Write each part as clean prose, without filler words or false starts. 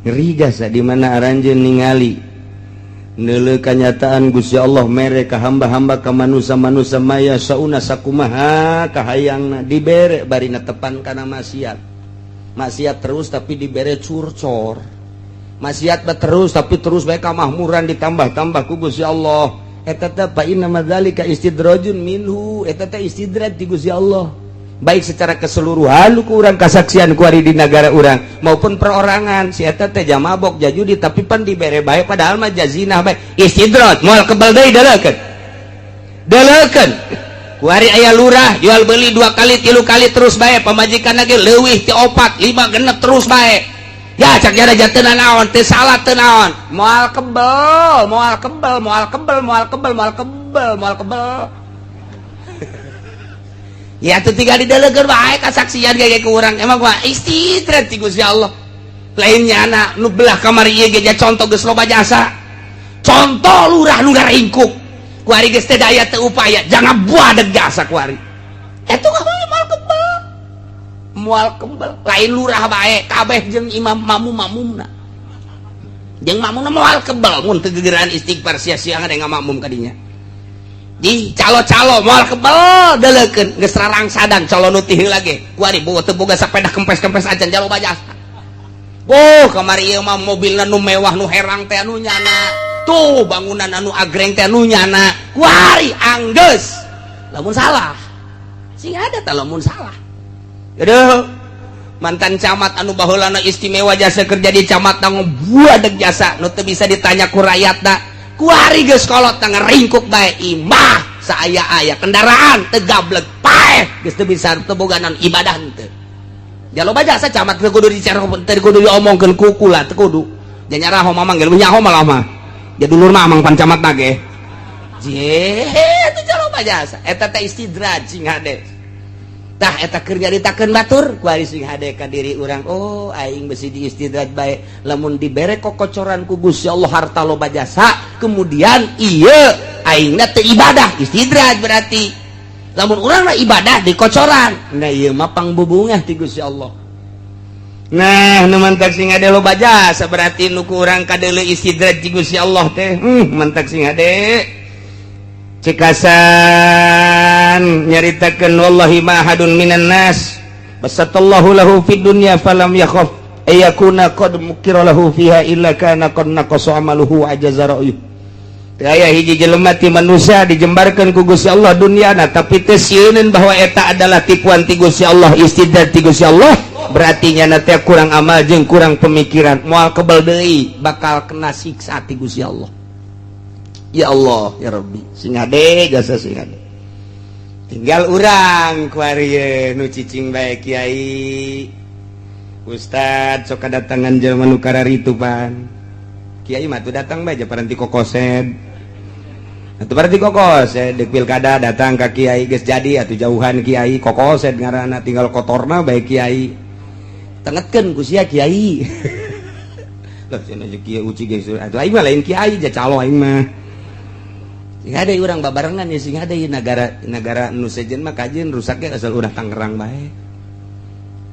ngeri jasa di mana aranjeun ningali neuleuh kanyataan Gusti Allah mere ka hamba-hamba ka manusia-manusia maya sauna sakumaha kahayangna dibere bari netepan kana maksiat terus tapi dibere curcor maksiat terus tapi terus bae kamahmuran ditambah-tambah ku Gusti Allah eta teh fa inna madzalika istidrajun minhu eta teh istidraj di Gusti Allah baik secara keseluruhan ku urang kasaksian ku ari di negara urang maupun perorangan si eta teh jamabok jajudi tapi pan dibere bae padahal mah jazinah bae istidraj moal kebal deui dalekeun ku ari aya lurah jual beli 2 kali 3 kali terus bae pamajikanna ge leuwih ti 4 5 genep terus bae ya cak jara jateunan naon teu salah teu naon moal kebal ya tuh tinggal didalekeun wae kasaksian ge ku urang emang gua istidrat ti Gusti Allah lainnya anak nu belah kamari ieu ge contoh geus loba jasa contoh lurah nu ngaringkuk ku ari geus teu daya teu upaya jangan buadeg jasa ku ari eta moal kembal lain lurah bae kabeh jeung imam mamumna jeung mamumna moal kembal mun teu gegeran istighfar sia-sia ngade ngamakmum ka dinya di calo-calo moal kebal dalekeun geus rarang sadang calo nu ti heula ge ku ari boga teu boga sapeda kempes-kempes acan jaloba jasa kamari ieu mah mobilna nu mewah nu herang teh anu nyana tuh bangunan anu agreng teh anu nyana ku ari anggeus lamun salah sing ada teh lamun salah aduh mantan camat anu baheulana istimewa jasa kerja di camat tanggung buadeg jasa nu teu bisa ditanya ku rakyatna ku ari geus kolot tang ringkuk bae imah saaya-aya kendaraan teu gablek paeh geus teu bisa teu boga naon ibadah teu jaloba jasa camat teu kudu dicarok teu kudu diomongkeun ku kula teu kudu nya nyaraho mamang ge nyaho malah mah jadulur mah amang pan camatna ge je teu jaloba jasa eta teh istidraj sing hade tah eta keur nyaritakeun batur ku ari sing hade ka diri urang aing besi di istidraj bae lamun dibere kokocoran ku Gusti Allah harta loba jasa kemudian ieu aingna teu ibadah istidraj berarti lamun urang mah ibadah di kocoran nah ieu mah pangbubungah ti Gusti Allah nah nu mantak sing hade loba jasa berarti nu ku urang kadeuleu istidraj ti Gusti Allah teh mantak sing hade cekasan nyaritakeun wallahi ma hadun minan nas basatallahu lahu fid dunya falam yakhaf ayakuna qad mukira lahu fiha illa kana qad naqasa amaluhu ajaza ra'yu teu aya hiji jelema ti manusia dijembarkeun ku Gusti Allah dunyana tapi teu sieun bahwa eta adalah tipuan ti Gusti Allah istidraj ti Gusti Allah berarti nya teh kurang amal jeung kurang pemikiran moal kebal deui bakal kena siksa ti Gusti Allah. Ya Allah ya Rabbi sing hade jasa sing hade tinggal urang ku ari nu cicing bae kiai ustad sok kadatangan jelema nu kararitu pan kiai mah tuh datang bae paranti kokosed atuh paranti kokosed deuk pilkada datang ka kiai geus jadi atuh jauhan kiai kokosed ngaranna tinggal kotorna bae kiai tengetkeun ku sia kiai lah cenah kiai uci geus atuh aing mah lain kiai ja calo aing mah sing ada urang babarengan ya sing ada negara nu sejen mah kajeun rusaknya asal udah Tangerang bae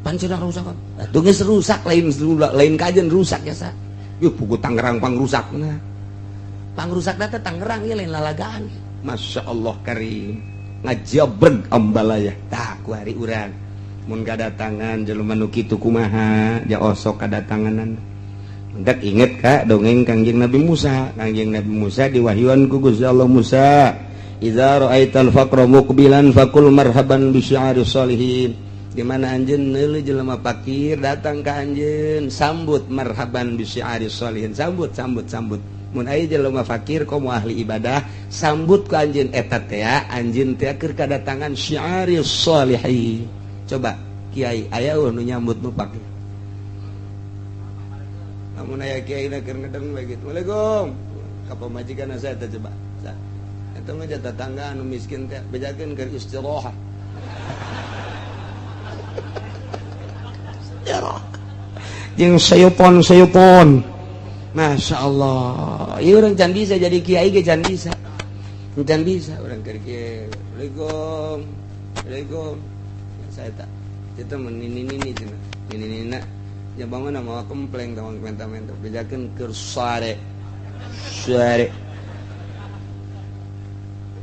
pancen rusak atuh geus rusak lain kajeun rusak ya sa yeuh pugu Tangerang pangrusakna teh Tangerang ieu lain lalagaan Masya Allah karim ngajabreg ambalaya tah ku ari urang mun kadatangan jelema nu kitu kumaha ja osok kadatanganan hendak inget kak dongeng Kangjeng Nabi Musa diwahyuan ku Gusti Allah Musa idza ra'aital faqra muqbilan faqul marhaban bi syi'aris sholihin di mana anjeun neuleuh jelema fakir datang ka anjeun sambut marhaban bi syi'aris sholihin sambut mun aya jelema fakir komo ahli ibadah sambut ku anjeun eta teh anjeun teh keur kadatangan syi'aris sholihin coba kiai aya nu nyambut nu fakir namun aya kiai na keur ngedeng bae kitu. Waalaikum. Ka pamajikan saya teh coba. Eta mah tetangga anu miskin teh bejakeun keur istirahat. Istirahat. Jeung sayupon. Masya Allah. Ieu urang can bisa jadi kiai ge can bisa. Can bisa urang keur kiai. Waalaikum. Saya tak. Kita menini cenah. Ninina ya bangun mau kempleng tawang menta-menta bejakeun keur sare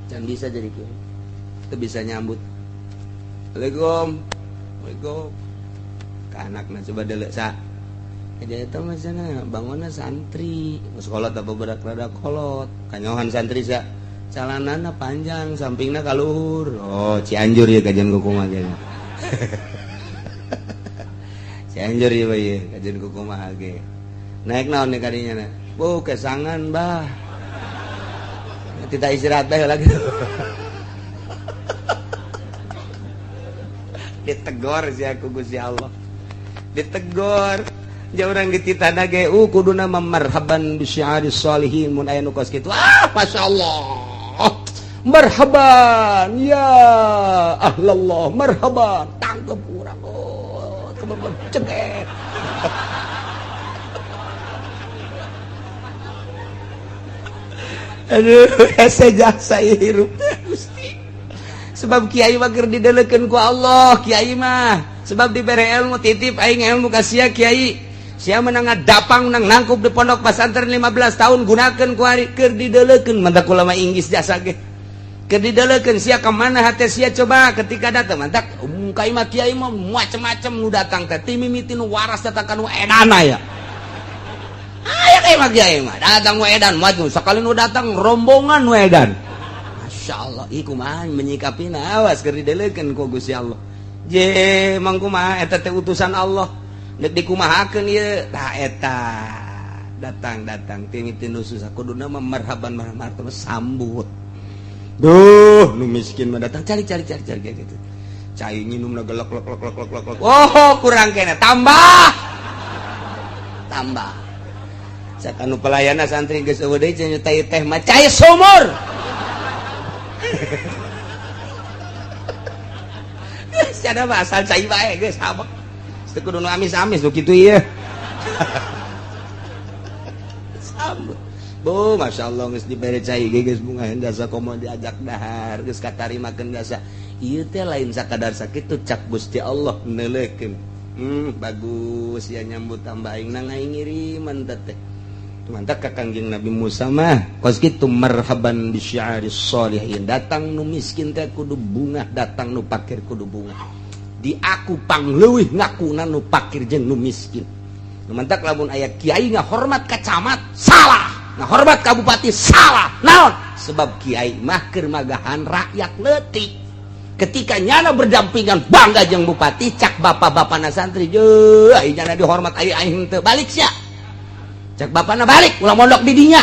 can bisa jadi kieu teu bisa nyambut Assalamualaikum ka anakna coba deuleu sa jadi eta mah cenah bangunna santri sekolah teh beberak rada kolot kanyohan santri sa calanana panjang sampingna kaluhur oh Cianjur ya kajian kukumaha ge Cianjur ya bae kajian kukumaha ge naik naon nih kadinya na bu kesangan bah tidak istirahat bae lagi ditegor sih aku Gusti Allah ditegor jauh orang dititana ge kuduna marhaban bi syi'aris sholihin mun aya nu kos kitu masyaallah marhaban ya ahlallah marhaban tanggep urang kebeban ceget aduh jasa hirup Gusti sebab kiai mah keur didelekeun ku Allah kiai mah sebab dibere ilmu titip aing ilmu ka sia kiai sia menang dapang menang nangkup di pondok pesantren 15 tahun gunakeun ku ari keur didelekeun mantap ulama Inggris jasa ge keur didelekeun sia ka mana hate sia coba ketika datang mantap kiai mah macem-macem nu datang teh ti mimiti nu waras datang ka nu edana ya aya kiai mah datang nu edan maju sakali nu datang rombongan nu edan masyaallah ieu kumaha menyikapina awas keur didelekeun ku Gusti Allah je mangkumaha eta teh utusan Allah nek dikumahakeun ieu tah eta datang timiti nu susah kuduna mah marhaban marhaban sambut duh nu miskin mah datang cari gitu cai nginumna gelek oh kurang kene tambah sakanu pelayana santri geus eueuh deui cenah teh mah cai sumur sada mah asal cai bae geus habek teu kudu nu amis-amis nu kitu ieu sambut bu masyaallah geus dibere cai ge geus bunga endasa komo diajak dahar geus katarimakeun jasa ieu teh lain sakadar sakitu cak Gusti Allah neuleukeun bagus ya nyambut tambah aing nang aing ngiriman teh mantap ka Kangjeng Nabi Musa mah kos kitu marhaban bi syi'aris sholihin datang nu miskin teh kudu bunga datang nu pakir kudu bunga di aku pangleuwih ngakuna nu pakir jeung nu miskin mantap lamun aya kiai ngahormat ka camat salah ngahormat ka bupati salah naon sebab kiai mah keur magahan rakyat leutik ketika nyana berdampingan bangga jeung bupati cak bapak-bapana santri je ai nyana dihormat aing teu balik sia cak bapana balik ulah mondok di dinya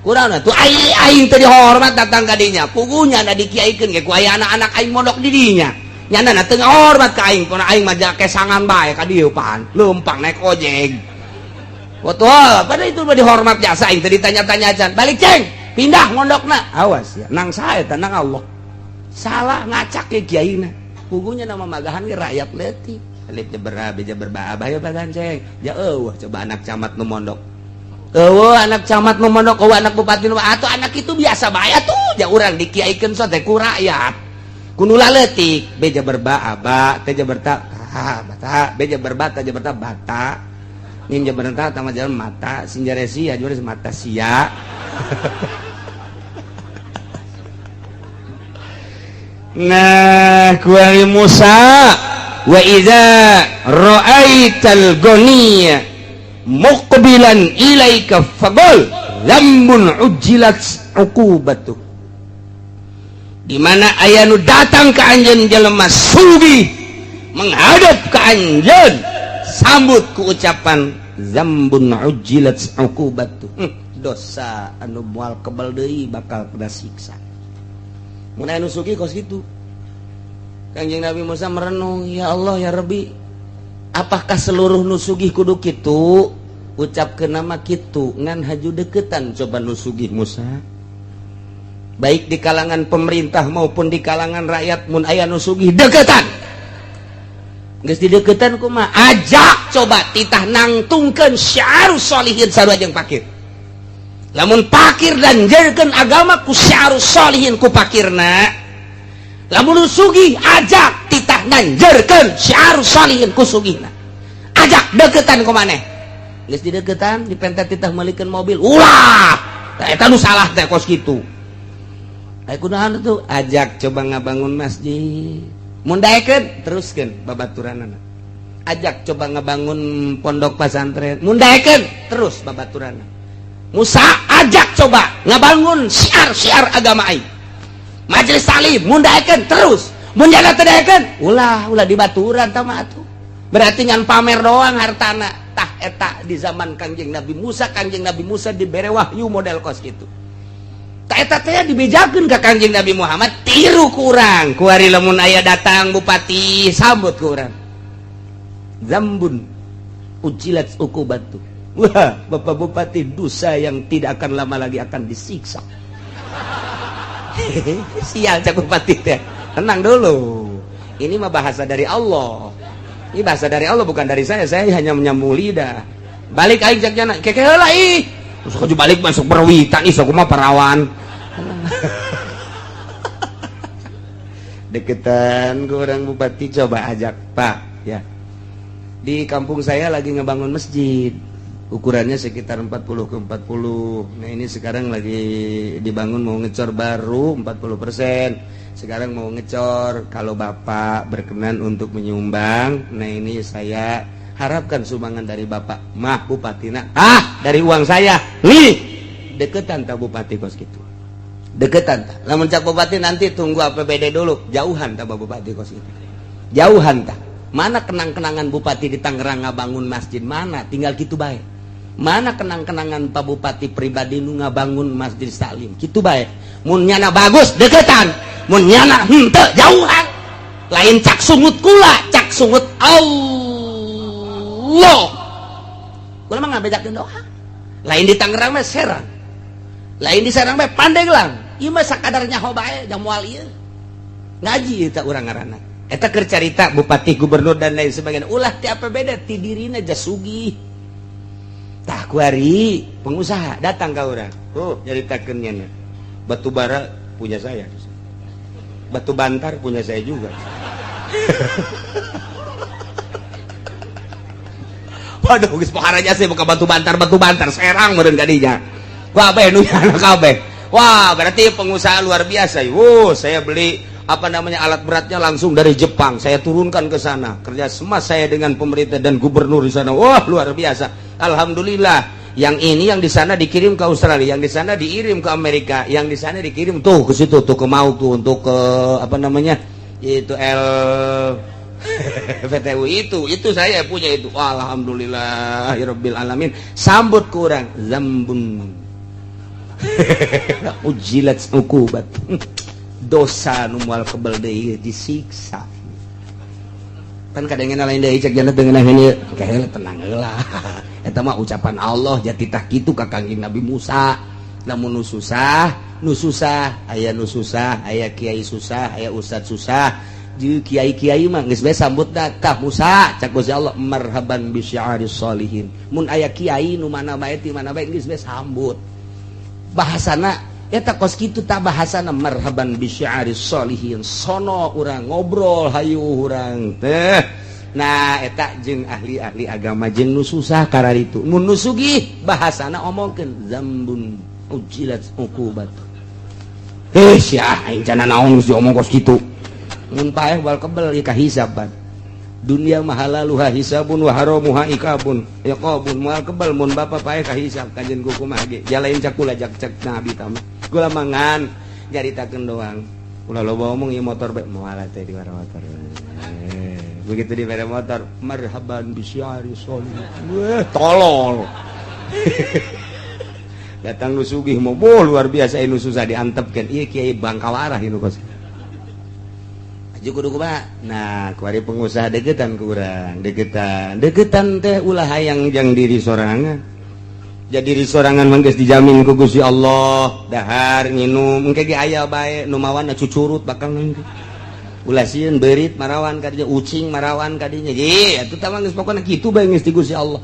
kunaon tuh aing teh dihormat datang ka dinya pugunya da dikiaikeun ge ku aya anak-anak aing mondok di dinya nyana teu ngahormat ka aing puna aing mah kesangan bae ka dieu pan leumpang naik ojek betul pada itu mah dihormat jasa aing teh ditanya-tanya can balik ceng pindah mondokna awas ya nang sae teh nang Allah salah ngacak ke kiaina pugunya nama magahan ge rakyat leutik alif jaber ba abah bagan ceng ya coba anak camat nu mondok anak camat nu mondok anak bupati nu atuh anak itu biasa bae atuh ja urang dikiaikeun so teh ku rakyat kudu leutik beja berba aba teh jaberta bata beja berba teh jaberta bata nin jaberta tama jalan mata sinjaresi ajuan mata sia nah kuari Musa wa idza ra'aital ghaniya muqbilan ilaika faqul lambun ujilat uqubatu di mana aya nu datang ka anjeun jelema sugih menghadap ka anjeun sambut ku ucapan zambun ujilat uqubatu dosa anu moal kebal deui bakal kena siksa mun anu sugih kos kitu Kangjeng Nabi Musa merenung ya Allah ya Rabbi apakah seluruh nu sugih kudu kitu ucapkeun nama kitu ngan haju deketan coba nu sugih Musa baik di kalangan pemerintah maupun di kalangan rakyat mun aya nu sugih deketan geus dideketan kumaha ajak coba titah nangtungkeun syiarus sholihin sarua jeung pakir lamun pakir dan janjeurkeun agama ku syiarus sholihin ku pakirna lamun sugih ajak titah nanjeurkeun syiarus sholihin ku sugihna ajak deketan ku maneh geus di deketan dipentet titah meulikeun mobil ulah eta nu salah teh kos kitu aya kunaon tuh ajak coba ngabangun masjid mun daekeun teruskeun babaturanana ajak coba ngabangun pondok pesantren mun daekeun terus babaturanana Musa ajak coba ngabangun syiar agama aing majelis taklim mun daekeun terus mun jana teu daekeun ulah dibaturan tah mah atuh berarti ngan pamer doang hartana tah eta di zaman Kangjeng Nabi Musa dibere wahyu model kos kitu tah eta teh dibejakeun ka Kangjeng Nabi Muhammad tiru ku urang ku ari lamun aya datang bupati sambut ku urang zambun ujilat ukubatu wah Bapak Bupati dosa yang tidak akan lama lagi akan disiksa sial cak bupati teh tenang dulu ini mah bahasa dari Allah ini bahasa dari Allah bukan dari saya hanya menyambung lidah balik aing cak jana keke heula ih terus kudu balik masuk perwitan ih sok mah perawan deketan ke orang bupati coba ajak Pak ya di kampung saya lagi ngebangun masjid ukurannya sekitar 40x40 nah ini sekarang lagi dibangun mau ngecor baru 40% sekarang mau ngecor kalau Bapak berkenan untuk menyumbang nah ini saya harapkan sumbangan dari Bapak mah Bupatina dari uang saya nih deketan tak Bupati kos gitu deketan tak lamun cak Bupati nanti tunggu APBD dulu jauhan tak Bupati kos gitu jauhan tak mana kenang-kenangan Bupati di Tangerang ngabangun masjid mana tinggal gitu baik mana kenang-kenangan Pak Bupati pribadi nu ngabangun masjid taklim kitu bae mun nyana bagus deketan mun nyana henteu jauhan lain cak sungut kula cak sungut Allah kula mah ngabedakeun doa lain di Tangerang mah Serang lain di Serang mah Pandeglang ieu mah sakadar nyaho bae jamual ieu ngaji eta urang ngaranna eta keur carita bupati gubernur dan lain sebagainya ulah ti APBD ti dirina jasugih tah kuari pengusaha datang ke orang nyaritakeun nya batu bara punya saya batu bantar punya saya juga waduh geus poharanya sih buka batu bantar Serang meureun kadinya wah bae nu nyana kabeh wah berarti pengusaha luar biasa saya beli alat beratnya langsung dari Jepang saya turunkan ke sana kerja semas saya dengan pemerintah dan gubernur di sana wah luar biasa alhamdulillah yang ini yang di sana dikirim ke Australia yang di sana dikirim ke Amerika yang di sana dikirim tuh ke situ tuh ke mau tuh untuk ke itu VTU itu saya punya itu alhamdulillahirabbil alamin sambut kurang zambun ujilat ukubat dosa nu moal kebal deui disiksa kan kadang-kadang lain deui cek jana teu ngeunah ieu kae tenang heula eta mah ucapan Allah jati tah kitu ka Kangjeng Nabi Musa lamun nu susah aya nu susah aya kiai susah aya ustad susah jeung kiai-kiai mah geus bae sambut tah Musa cak Gusti Allah marhaban bi syi'aris sholihin mun aya kiai nu mana bae ti mana bae geus bae sambut bahasana eta kos kitu tak bahasana marhaban bi syi'aris sholihin sono urang ngobrol hayu urang teh nah eta jeung ahli-ahli agama jeung nu susah kararitu mun nu sugih bahasana omongkeun zambun ujilat uqubat sia aing cenah naon geus diomong kos kitu mun paeh wal kebel ieu kahisaban dunia mahalaluha hisabun wa haramuha ikabun yaqabun moal kebal mun bapa paeh kahisab kanjeun kumaha ge jalain cakula jak cek nabi tama kula mangan nyaritakeun doang ulah loba omong ieu motor bae moal teh di motor begitu di motor marhaban bi syiari sholih tolol datang nu sugih mah luar biasa nu susah diantepkeun ieu kiai Bangkawarah ieu kos kudu kumaha nah kuari pengusaha deketan ku urang deketan teh ulah hayang jang diri sorangan jadi diri sorangan mah geus dijamin ku Gusti Allah dahar nginum engke ge aya bae nu mawan cucurut bakal nanti ulah sieun beurit marawan ka dinya ucing marawan ka dinya ye atuh tah mah geus pokona kitu bae geus di Gusti Allah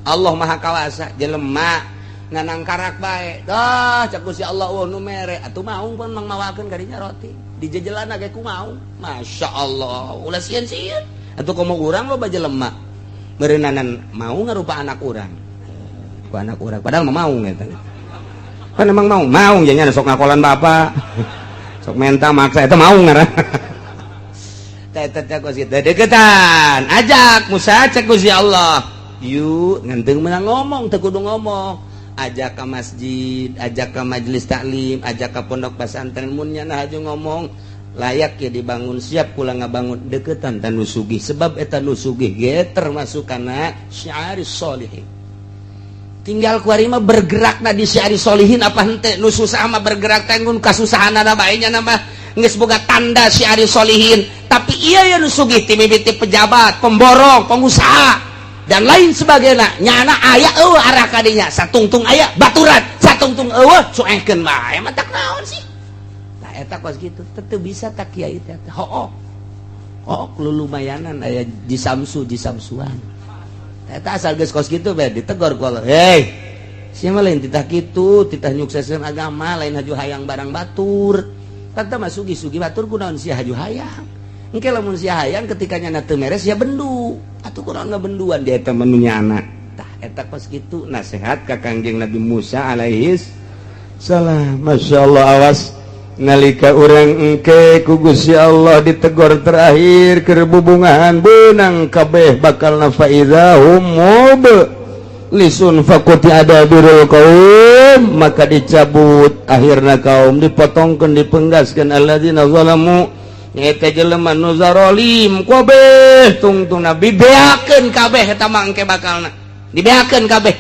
Allah Maha Kawasa jelema nganang karak bae dah cak Gusti Allah nu mere atuh maung pun mang mawakeun ka dinya roti di jajalan ge ku mau Masya Allah ulah sieun-sieun atuh komo urang loba jelema merenanan mau ngarupa anak orang ku anak orang padahal mau ngeta kan emang mau jadinya sok ngakolan bapak sok menta maksa itu mau ngaran teh kos kita deketan ajak Musa cek Gusti Allah yuk ngenteng menang ngomong teu kudu ngomong ajak ke masjid ajak ke majelis taklim ajak ke pondok pesantren mun nya haju ngomong layak ya dibangun siap pula ngabangun deketan tan nusugih sebab eta nusugih ge termasuk kana syiari sholihin tinggal kuari mah bergerak na di syiari sholihin apa henteu nu susah mah bergerak tanggung kasusahanna bae nya mah geus boga tanda syiari sholihin tapi iya ya nusugih ti mimiti pejabat pemborong pengusaha dan lain sebagainya nyana aya eueuh arah kadinya satungtung aya baturan satungtung eueuh cuengkeun bae mah tak naon sih eta kos gitu tetep bisa tak kiai teh lumayanan aya di samsuan eta asal geus kos gitu bae ditegor ku Allah hei sia mah lain titah kitu titah nyukseskeun agama lain haju hayang barang batur tata mah sugi-sugi batur kunaon sia haju hayang engke lamun sia hayang ketika nyana teu meres ya bendu atuh kunaon ngabenduan dia eta menu nyana tah eta kos gitu nasihat ka Kangjeng Nabi Musa alaihis salam masyaallah awas nalika urang engke ku Gusti Allah ditegor terakhir keur bubungahan beunang kabeh bakalna faizahum mub lisun fakuti adabirul qaum maka dicabut akhirna kaum dipotongkeun dipenggaskeun alladzina zalamu eta jelema nu zarolim kabeh tungtungna dibeakeun kabeh eta mah engke bakalna dibeakeun kabeh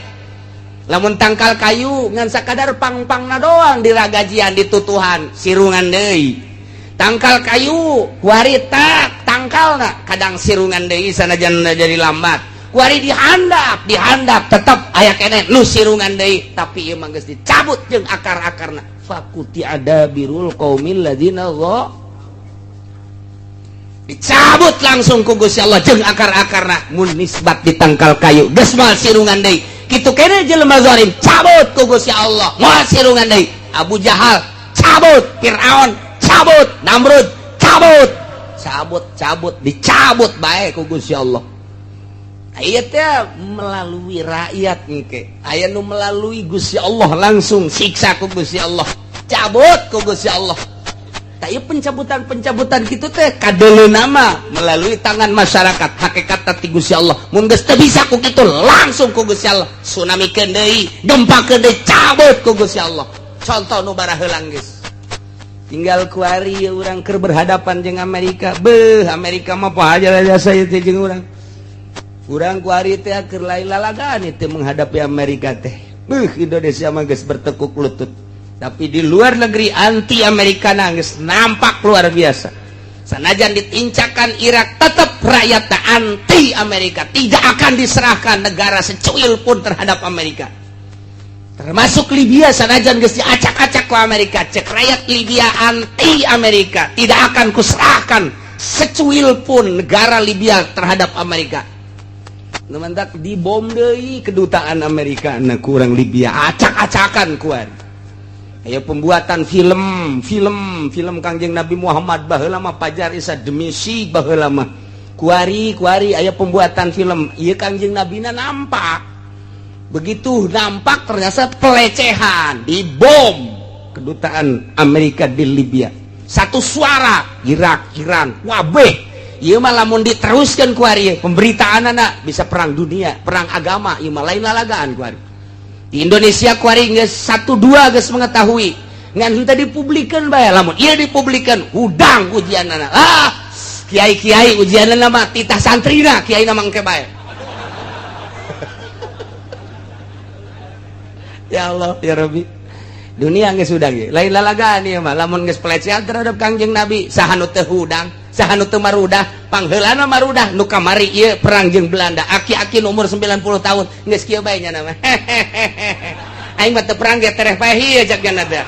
lamun tangkal kayu ngan sakadar pang-pangna doang diragajian ditutuhan sirungan deui tangkal kayu kuari tak tangkalna kadang sirungan deui sanajan jadi lambat kuari dihandap tetep aya keneh nu sirungan deui tapi ieu mah geus dicabut jeung akar-akarna fakuti adabirul qaumil ladzina dicabut langsung ku Gusti Allah jeung akar-akarna mun nisbat ditangkal kayu geus moal sirungan deui kitu kene jelema zalim cabut ku Gusti Allah moal sirungan deui Abu Jahal cabut Firaun cabut Namrud cabut dicabut bae ku Gusti Allah aya teh melalui rakyat engke aya nu melalui Gusti Allah langsung siksa ku Gusti Allah cabut ku Gusti Allah tah pencabutan kitu teh kadeleuna mah melalui tangan masyarakat hakikat ti Gusti Allah mun geus teu bisa ku kitu langsung ku Gusti Allah tsunamikeun deui gempakeun deui cabut ku Gusti Allah contoh nu bara heulang geus tinggal kuari urang keur berhadapan jeung Amerika Amerika mah poha jasa ieu teh jeung urang kuari teh keur lain lalagaan teh menghadapi Amerika teh Indonesia mah geus bertekuk lutut tapi di luar negeri anti Amerika nangis nampak luar biasa sanajan ditincakan Irak tetap rakyat anti Amerika tidak akan diserahkan negara secuil pun terhadap Amerika termasuk Libya sanajan geus diacak-acak ku Amerika cek rakyat Libya anti Amerika tidak akan kuserahkan secuil pun negara Libya terhadap Amerika nementak dibom deui kedutaan Amerika na kurang Libya acak-acakan kuan aya pembuatan film Kangjeng Nabi Muhammad baheula mah Fajar Isa Demisi baheula mah kuari aya pembuatan film ieu Kangjeng Nabi na nampak begitu nampak ternyata pelecehan dibom kedutaan Amerika di Libya satu suara Irak Iran wabeh ieu mah lamun diteruskeun kuari pemberitaanana bisa perang dunia perang agama ieu mah lain lalagaan kuari di Indonesia kuari geus 1-2 geus mengetahui ngan henteu dipublikeun bae lamun ieu dipublikeun hudang ujianana kiai-kiai ujianana mah titah santrina kiai na mangke bae ya Allah ya Rabbi dunia geus hudang ge lain lalagaan ieu mah lamun geus pelecehan terhadap Kangjeng Nabi saha nu teu hudang saha nu teu marudah pangheulana marudah nu kamari ieu perang jeung Belanda aki-aki umur 90 tahun geus kieu bae nya nama aing mah teu perang ge tereh bae ieu jagna teh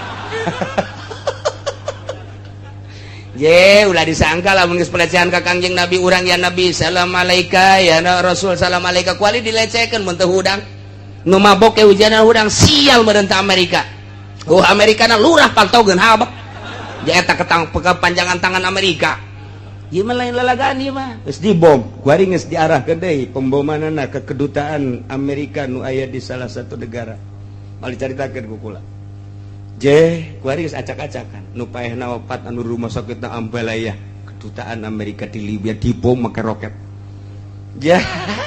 ye ulah disangka lamun geus pelecehan ka Kangjeng Nabi urang ya Nabi salam alaika ya Rasul salam alaika kuali dilecekeun mun teu hudang nu mabok ke ujianan hudang sial meureun teh Amerika Amerika na lurah paltogeun habak dia eta kepanjangan tangan Amerika ieu mah lain lalagaan ieu mah geus dibom kuari geus diarahkeun deui pembomanana ke kedutaan Amerika nu aya di salah satu negara mal dicaritakeun ku kula kuari geus acak-acakan nu paehna opat anu rumah sakitna Ambalaya kedutaan Amerika di Libya dibom make roket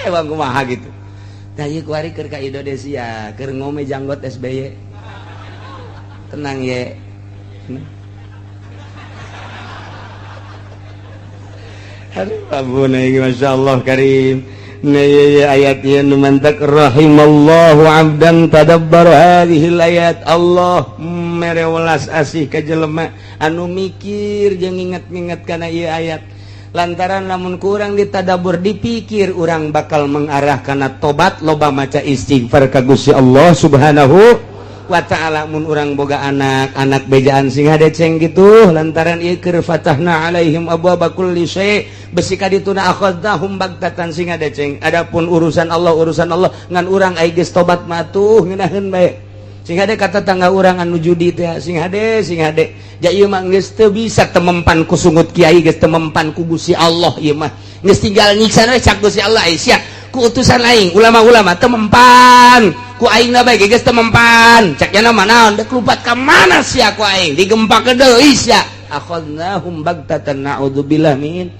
emang kumaha gitu tah ieu kuari keur ka Indonesia keur ngome janggot SBY tenang ye ampun Masya Allah karim ayat nu mantak rahimallahu abdan tadabbar hadhil ayat Allah merewelas asih ka jelema anu mikir jeung ingat-ingat kana ieu ayat lantaran lamun kurang ditadabur dipikir urang bakal mengarah kana tobat loba maca istighfar ka Gusti Allah Subhanahu wa ta'ala mun urang boga anak bejaan sing hadeceng gitu lantaran ieu keur fatahna alaihim abwaaba kulli syai besi ka dituna akhadnahum bagtatan sing hadeceng adapun urusan Allah ngan urang aya geus tobat matuh ngeunaheun bae sing hade kata tangga urang anu judi teh sing hade ja ieu mah geus teu bisa temempan ku sungut kiai geus temempan ku Gusti Allah ieu mah geus tinggal nyiksa we cak Gusti Allah sia ku utusan aing ulama-ulama temempan ku aing na bae geus temempan cak nya mana da lupat ka mana sia ku aing digempakeun deui sia akhadnahum bagtatan naudzubillah min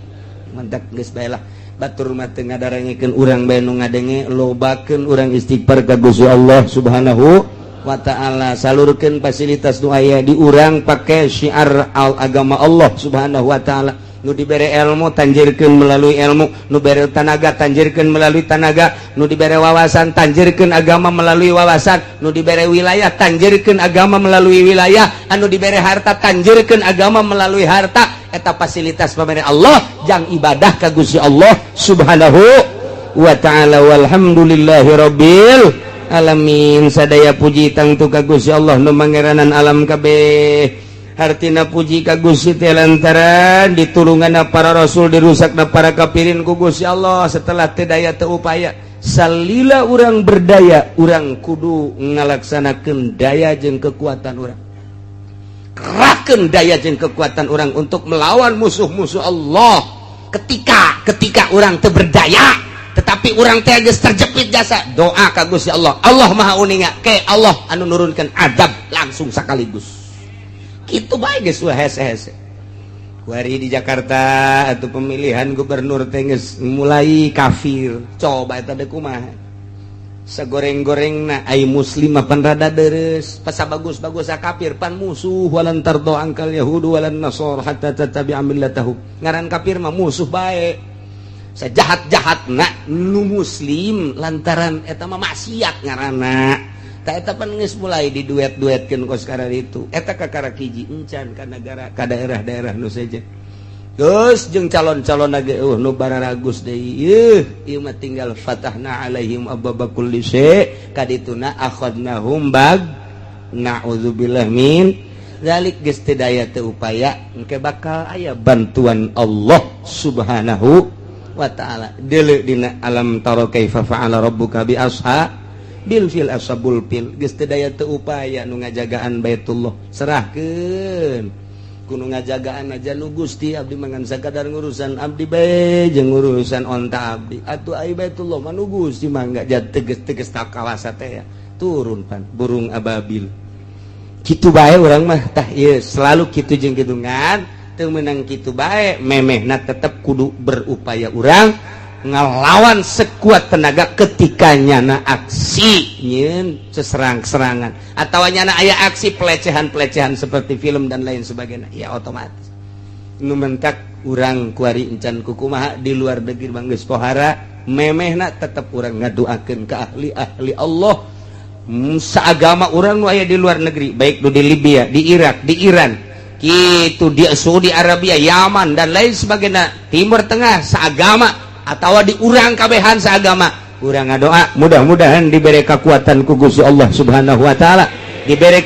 mantak geus bae lah batur mah teu ngadarengikeun urang bae nu ngadenge lobakeun urang istighfar ka Gusti Allah Subhanahu wa ta'ala salurkeun fasilitas nu aya di urang pake syiar agama Allah Subhanahu wa ta'ala nu dibere ilmu tanjirkeun melalui ilmu nu dibere tanaga tanjirkeun melalui tanaga nu dibere wawasan tanjirkeun agama melalui wawasan nu dibere wilayah tanjirkeun agama melalui wilayah anu dibere harta tanjirkeun agama melalui harta eta fasilitas pamere Allah jang ibadah ka Gusti Allah Subhanahu wa ta'ala walhamdulillahi rabbil alamin sadaya puji tangtu ka Gusti Allah nu mangeranan alam kabeh hartina puji ka Gusti teh lantaran ditulunganna para rasul dirusakna para kafirin ku Gusti Allah setelah teu daya teu upaya salila urang berdaya urang kudu ngalaksanakeun daya jeung kekuatan urang kerahkeun daya jeung kekuatan urang untuk melawan musuh-musuh Allah ketika urang teu berdaya tetapi urang teh geus terjepit jasa doa ka Gusti Allah Allah maha uninga ke Allah anu nurunkeun adab langsung sakaligus kitu bae geus hese-hese kuari di Jakarta atau pemilihan gubernur teh geus mulai kafir coba eta teh kumaha sagoreng-gorengna ai muslim pan rada deres pas bagus-bagus kafir pan musuh walan tardo angkal yahudu walan nasor hatta tatabi'a millatahu ngaran kafir mah musuh bae sajahat-jahatna nu muslim lantaran eta mah maksiat ngaranna ta eta pan geus mulai diduet-duetkeun ku sekarang itu eta kakara hiji encan ka negara ka daerah-daerah nu saja geus jeung calon-calon ge nu bararagus deui ieu mah tinggal fatahna alaihim abwaaba kulli syai kadituna akhadnahum bag naudzubillah min zalik geus teu daya teu upaya engke bakal aya bantuan Allah Subhanahu wa ta'ala deuleu dina alam tara kaifa fa'ala rabbuka bi ashabil fil ashabul fil geus teu daya teu upaya nu ngajagaan Baitullah serahkeun kudu ngajagaan aja nu Gusti abdi mangan sakadar ngurusan abdi bae jeung ngurusan onta abdi atuh ai Baitullah mah nu Gusti mangga jat teges-teges tak kawasa teh ya turun pan burung ababil kitu bae urang mah tah ieu selalu kitu jeung kitu ngan teu meunang kitu bae memehna tetep kudu berupaya urang ngalawan sekuat tenaga ketika nyana aksi nyeun seserang-serangan atawa nyana aya aksi pelecehan-pelecehan seperti film dan lain sebagainya ya otomatis nu mentak urang kuari encan kukumaha di luar negeri banggeus pohara memehna tetep urang ngadoakeun ka ahli-ahli Allah saagama urang nu aya di luar negeri baik nu di Libya di Irak di Iran gitu di Saudi Arabia Yaman dan lain sebagainya Timur Tengah seagama atau di urang kabehan seagama urang ngadoa mudah-mudahan diberi kekuatan ku Gusti Allah Subhanahu wa taala diberi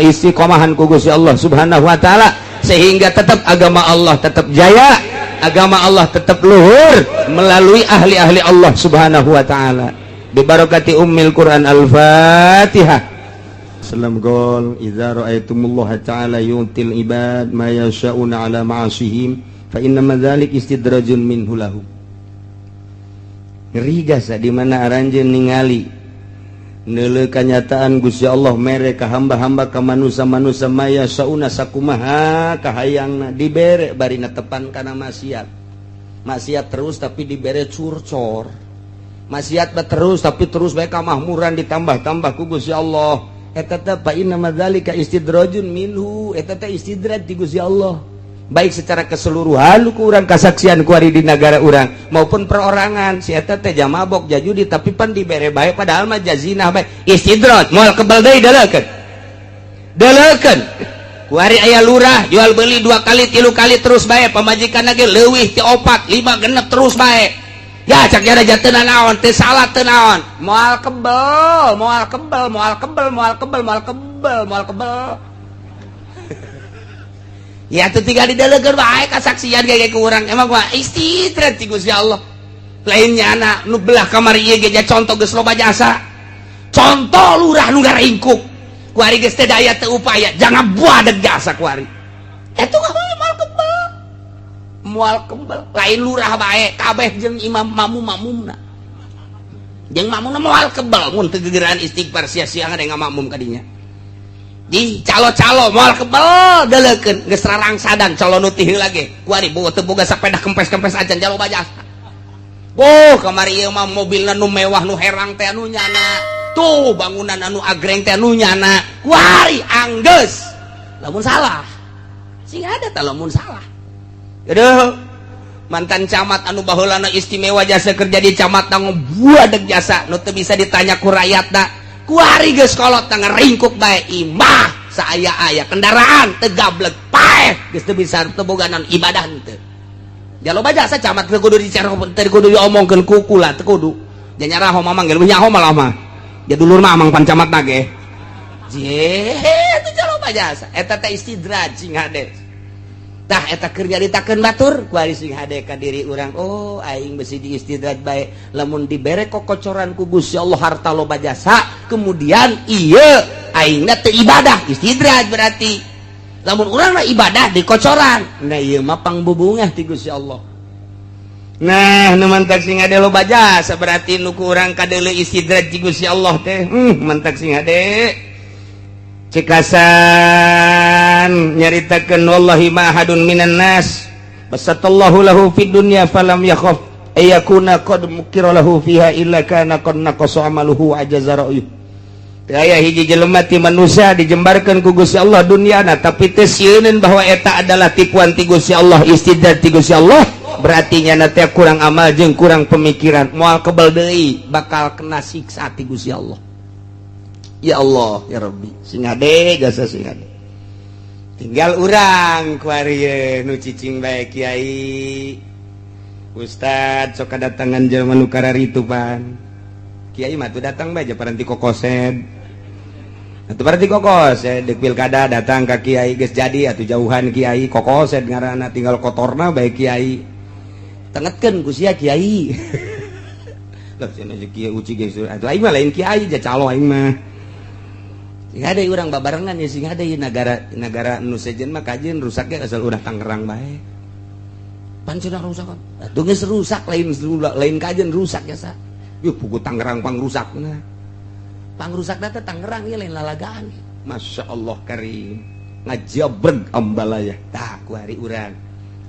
istiqomahan ku Gusti Allah Subhanahu wa taala sehingga tetap agama Allah tetap jaya agama Allah tetap luhur melalui ahli-ahli Allah Subhanahu wa taala bi barakati ummil Quran al-Fatihah. Salam gol idza ra'aitumullaha ta'ala yu'til ibad ma yasha'una ala ma'asihim fa inna madzalik istidrajun minhu lahu. Ngeri gasa di mana aranjeun ningali neuleuh kanyataan Gusti Allah mere ka hamba-hamba ka manusia-manusia maya sauna sakumaha kahayangna dibere bari netepan kana maksiat terus tapi dibere curcor, maksiat terus tapi terus bae kamahmuran ditambah-tambah ku Gusti Allah. Eta teh fa inna madzalika istidrajun minhu, eta teh istidraj ti Gusti Allah, baik secara keseluruhan ku urang kasaksian ku ari di negara urang maupun perorangan. Si eta teh jamabok jajudi tapi pan dibere bae padahal mah jazinah bae. Istidraj moal kebal deui deleukeun ku ari aya lurah jual beli 2 kali 3 kali terus bae, pamajikanna ge leuwih ti 4 5 genep terus bae. Ya cak jada jateunan naon teu salah teu naon, moal kebal ya tuh tinggal didelekeun wae kasaksian ge ku urang. Emang gua istidrat ti Gusti Allah. Lainnya anak nu belah kamar ieu ge contoh geus loba jasa. Contoh lurah nu ngaringkuk. Ku ari geus teu daya teu upaya, jangan buadeg jasa ku ari. Eta moal kebal. Lain lurah bae kabeh jeung imam mamumna. Jeung mamumna moal kebal mun teu gegeuraan istighfar sia-sia ngade ngamakmum ka dinya. Di calo-calo moal kebal deleukeun geus rarangsadan calo nu ti heula ge ku ari boga teu boga sapeda kempes-kempes acan jalo bajasa. Boh kamari ieu mah mobilna nu mewah nu herang teh anu nyana, tuh bangunan anu agreng teh anu nyana ku ari anggeus lamun salah sing ada tah lamun salah. Aduh mantan camat anu baheulana istimewa jasa kerja di camat tanggung buadeg jasa nu teu bisa ditanya ku rakyatna. Ku ari geus kolot teh ngaringkuk bae imah saaya-aya kendaraan teu gablek paeh geus teu bisa teu boga naon ibadah teu. Jaloba jasa camat teu kudu dicerok teu kudu diomongkeun ku kula teu kudu. Nya nyaraho mamang ge nyaho malah mah. Ya dulur mah amang pan camat mah ge. Jeh teu jaloba jasa eta teh istidraj sing hade. Tah eta keur nyaritakeun batur ku ari sing hade ka diri urang. Oh aing besi di istidraj bae lamun dibere kokocoran ku Gusti Allah harta loba jasa kemudian ieu aingna teu ibadah istidraj berarti. Lamun urang ibadah di kocoran nah ieu mah pangbubungah ti Gusti Allah. Nah nu mantak sing hade loba jasa berarti nu ku urang kadeuleu istidraj ti Gusti Allah teh mantak sing hade. Cekasan nyaritakeun wallahi ma ahadun minan nas basatallahu lahu fid dunya falam yakhaf ayakuna qad mukira lahu fiha illa kana qad naqasa amaluhu ajaza ra'yu. Teu aya hiji jelema ti manusia dijembarkeun ku Gusti Allah dunyana tapi teu sieun bahwa eta adalah tipuan ti Gusti Allah, istidraj ti Gusti Allah, berarti nya teh kurang amal jeung kurang pemikiran, moal kebal deui bakal kena siksa ti Gusti Allah. Ya Allah ya Rabbi sing hade jasa sing hade. Tinggal urang ku ari nu cicing bae Kiai Ustad sok kadatangan jelema nu kararitu pan. Kiai mah tuh datang bae paranti kokosed. Atuh paranti kokosed deuk pilkada datang ka Kiai geus jadi atuh jauhan Kiai kokosed ngaranna tinggal kotorna bae Kiai. Tengetkeun ku sia Kiai. Lah cenah Kiai uci geus atuh aing mah lain Kiai ja calo aing mah. Sing ada urang babarengan ya sing ada ya negara nu sejen mah kajian rusaknya asal udah Tangerang bae. Pan cenah rusak. Atuh geus rusak lain kajian rusak ya sa. Yuh pugu Tangerang pangrusakna. Pangrusakna teh Tangerang ieu lain lalagaan. Masya Allah karim. Ngajabreg ambalaya. Tah ku hari urang.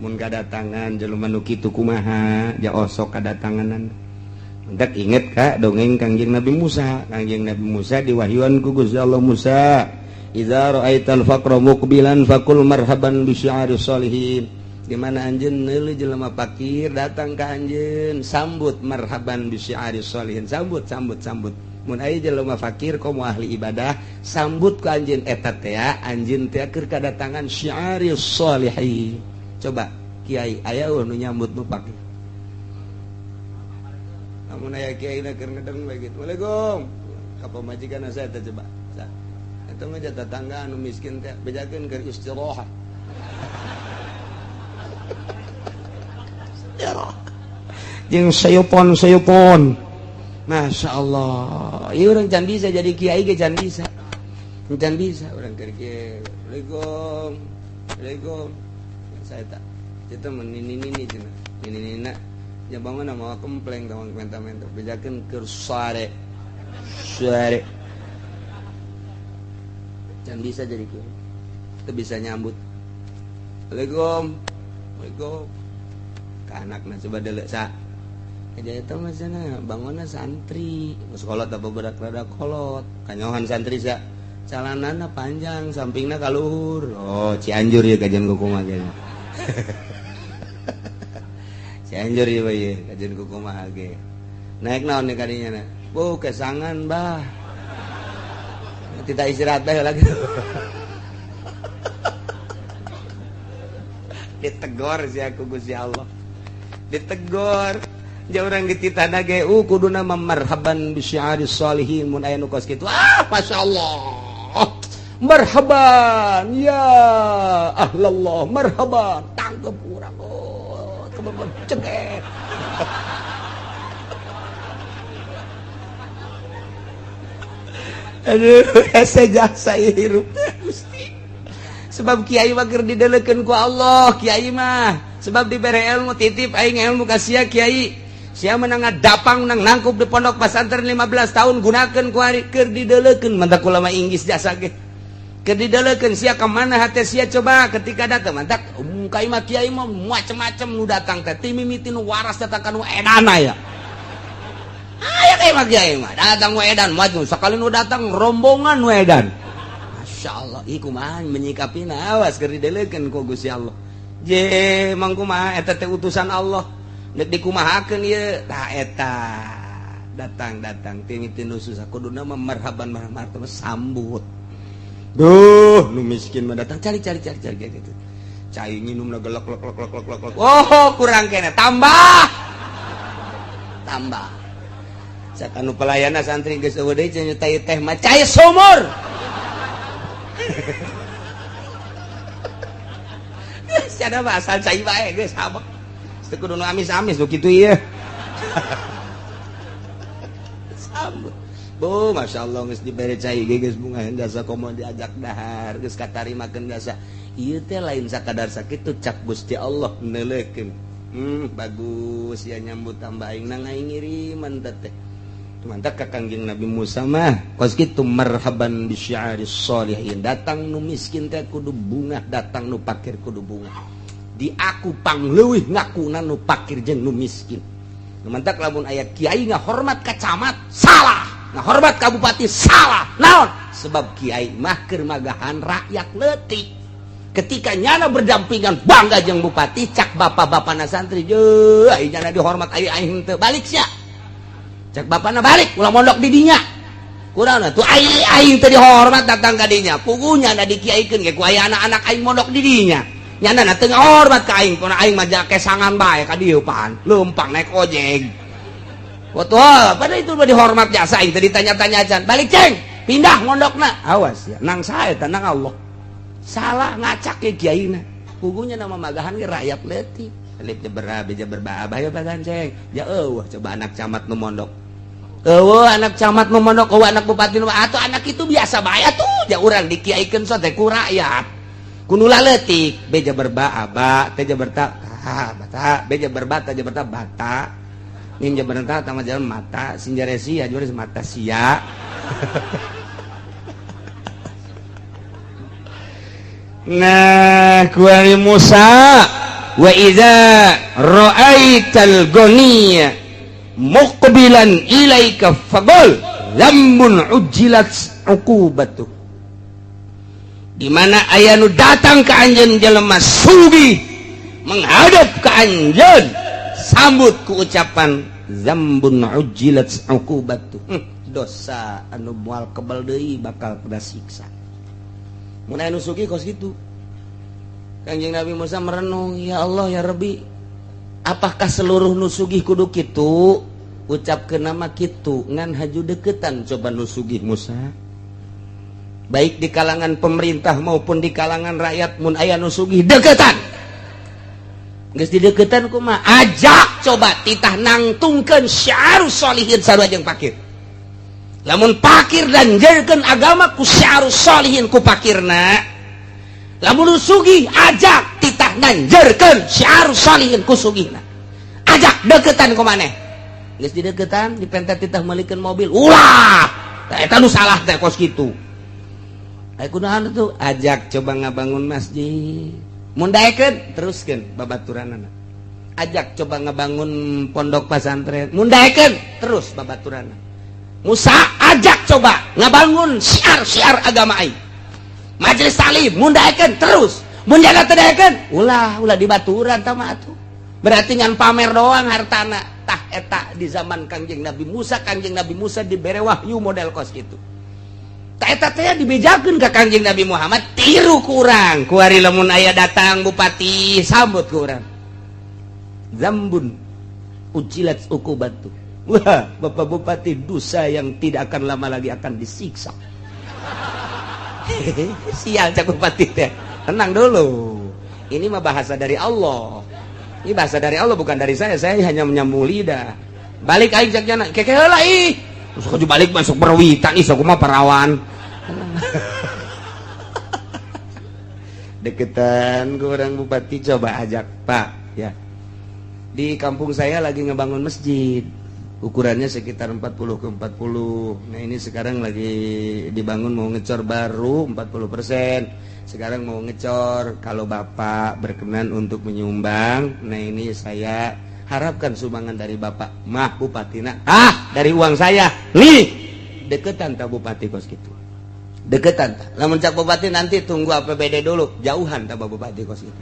Mun kadatangan jelema nu kitu kumaha ja osok kadatanganan. Hendak inget kak dongeng Kangjeng Nabi Musa. Kangjeng Nabi Musa diwahyuan ku Gusti Allah Musa. Idza ra'aital faqra muqbilan faqul marhaban bi syi'ari sholihin. Di mana anjeun neuleuh jelema fakir datang ka anjeun sambut marhaban bi syi'ari sholihin. Sambut. Mun aya jelema fakir komo ahli ibadah sambut ku anjeun eta teh anjeun teh keur kadatangan syi'ari sholihin. Coba Kiai aya nu nyambut nu fakir. Namun aya kiai na keur ngedeng bae gitu. Waalaikum. Ka pamajikan saya teh coba. Eta mah tetangga anu miskin teh bejakeun keur istirahat. Jeung sayupon. Masya Allah. Ieu urang can bisa jadi kiai ge can bisa. Can bisa urang keur kiai. Waalaikum. Saya tak. Kita ini cenah. Ini ya bangun mau kempleng tawang menta-menta bejakeun keur suare. Jangan bisa jadi kiai. Kita bisa nyambut. Assalamualaikum. Ke anakna coba deuleu sa. Aja eta mah cenah bangunna santri. Geus kolot apa berat rada kolot. Kanyohan santri sa. Calanana panjang, sampingna kaluhur. Oh, Cianjur ya kajian kukumaha ge. Cianjur ya bae kajian kukumaha ge. Naik naon nih kadinya na? Bu, kesangan, Bah. Kita istirahat bae lagi. Ditegor sih aku Gusti Allah. Ditegor. Jauh orang dititana ge kuduna marhaban bi syi'aris sholihin mun aya nu kos kitu. Masyaallah. Marhaban ya ahlallah, marhaban. Tanggep urang teman-teman ceget. Aduh, asa jasa hirup Gusti. Sebab kiai mah keur didelekeun ku Allah, kiai mah. Sebab dibere ilmu titip aing ilmu ka sia kiai. Sia menang dapang nang nangkup di pondok pesantren 15 tahun gunakeun ku ari keur didelekeun mantak ulama Inggris jasa ge. Keur didelekeun sia ka mana hate sia coba ketika datang mantak kiai mah macem-macem nu datang teh ti mimiti nu waras datang ka nu edana ya. Aya kiai mah datang nu edan maju sakali nu datang rombongan nu edan. Masyaallah ieu kumaha menyikapina awas keur didelekeun ku Gusti Allah. Je mangkumaha eta teh utusan Allah. Nek dikumahakeun ieu tah eta datang ti mimiti nu susah kuduna mah marhaban sambut. Duh, nu miskin mah datang cari gitu. Cai nginumna gelek. Oh, kurang kene tambah. Sakanu pelayana santri geus eueuh deui nyutai teh mah cai sumur. Sada asal cai bae geus habak. Teu kudu nu amis-amis nu kitu ieu. Sambut. Bu, masyaallah geus dibere cai ge geus bunga jasa komo diajak dahar, geus katarimakeun jasa. Ieu teh lain sakadar sakitu cak Gusti Allah neuleukeun. Bagus ya nyambut tambah aing nang aing ngiriman teh. Mantap ka Kangjeng Nabi Musa mah kos kitu marhaban bi syi'aris sholihin. Datang nu miskin teh kudu bunga, datang nu pakir kudu bunga. Di aku pangleuwih ngakuna nu pakir jeung nu miskin. Mantap lamun aya kiai ngahormat ka camat salah, ngahormat ka bupati salah. Naon? Sebab kiai mah keur magahan rakyat leutik. Ketika nyana berdampingan bangga jeung bupati cak bapak-bapana santri je ai nyana dihormat ai aing teu balik sia. Cak bapana balik ulah mondok di dinya. Kunaon atuh ai aing teu dihormat datang ka dinya. Pugunya na dikiaikeun ge ku aya anak-anak aing mondok di dinya. Nyana teu ngahormat ka aing, kuna aing mah kesangan bae ka dieu pan, leumpang naik ojek. Betul, pada itu mah dihormat jasa aing teh ditanya-tanya acan. Balik ceng, pindah mondokna. Awas ya, nang sae teh nang Allah. Salah ngacak ke kiaina. Pugunya nama magahan ge rakyat leutik. Lip beja berbah ya bagan ceng. Ya eueuh coba anak camat nu mondok. Eueuh anak camat nu mondok, eueuh anak bupati nu atuh anak itu biasa bae atuh. Ja urang dikiaikeun so teh ku rakyat. Kunula leutik beja berba aba teh jaberta bata beja berba teh jaberta bata nim jaberta tama jalan mata sinjaresi ajuris mata sia. Nah kuari Musa wa idza ra'aital ghaniya muqbilan ilaika faqul lambun ujilat uqubatuh. Di mana aya nu datang ka anjeun jelema sugih menghadap ka anjeun sambut ku ucapan zambun ujilat uqubatu. Dosa anu moal kebal deui bakal kena siksa. Mun aya nu sugih kos kitu. Kanjeng Nabi Musa merenung, ya Allah ya Rabbi, apakah seluruh nu sugih kudu kitu? Ucapkeun nama kitu ngan haju deketan coba nu sugih Musa. Baik di kalangan pemerintah maupun di kalangan rakyat mun aya nu sugih deketan. Geus di deketan kumaha? Ajak coba titah nangtungkeun syiarus sholihin sarua jeung pakir. Lamun pakir dan janjeurkeun agama ku syiarus sholihin ku pakirna. Lamun nu sugih ajak titah nganjerkeun syiar salihin kusugihna ajak deketan ku maneh geus dideketan dipentet titah meulikeun mobil ulah eta nu salah teh kos kitu aya kunaon tuh ajak coba ngabangun masjid mun daekeun teruskeun babaturanana ajak coba ngabangun pondok pesantren mun daekeun terus babaturanana Musa ajak coba ngabangun syiar-syiar agama aing majelis taklim mun daekeun terus mun jaga teu daekeun ulah dibaturan tah mah atuh berarti ngan pamer doang hartana tah eta di zaman Kangjeng Nabi Musa dibere wahyu model kos kitu tah eta teh dibejakeun ka Kangjeng Nabi Muhammad tiru ku urang ku ari lamun aya datang bupati sambut ku urang zambun ujilat ukubatu wah Bapak Bupati dosa yang tidak akan lama lagi akan disiksa sial cak bupati teh tenang dulu ini mah bahasa dari Allah ini bahasa dari Allah bukan dari saya hanya menyambung lidah balik aing cak jana keke heula ih terus kudu balik masuk perwitan ih sok mah perawan deketan ke orang bupati coba ajak Pak ya di kampung saya lagi ngebangun masjid ukurannya sekitar 40 ke 40 nah ini sekarang lagi dibangun mau ngecor baru 40% sekarang mau ngecor kalau Bapak berkenan untuk menyumbang nah ini saya harapkan sumbangan dari Bapak mah Bupatina dari uang saya nih deketan tak Bupati kos gitu deketan tak lamun cak Bupati nanti tunggu APBD dulu jauhan tak Bupati kos gitu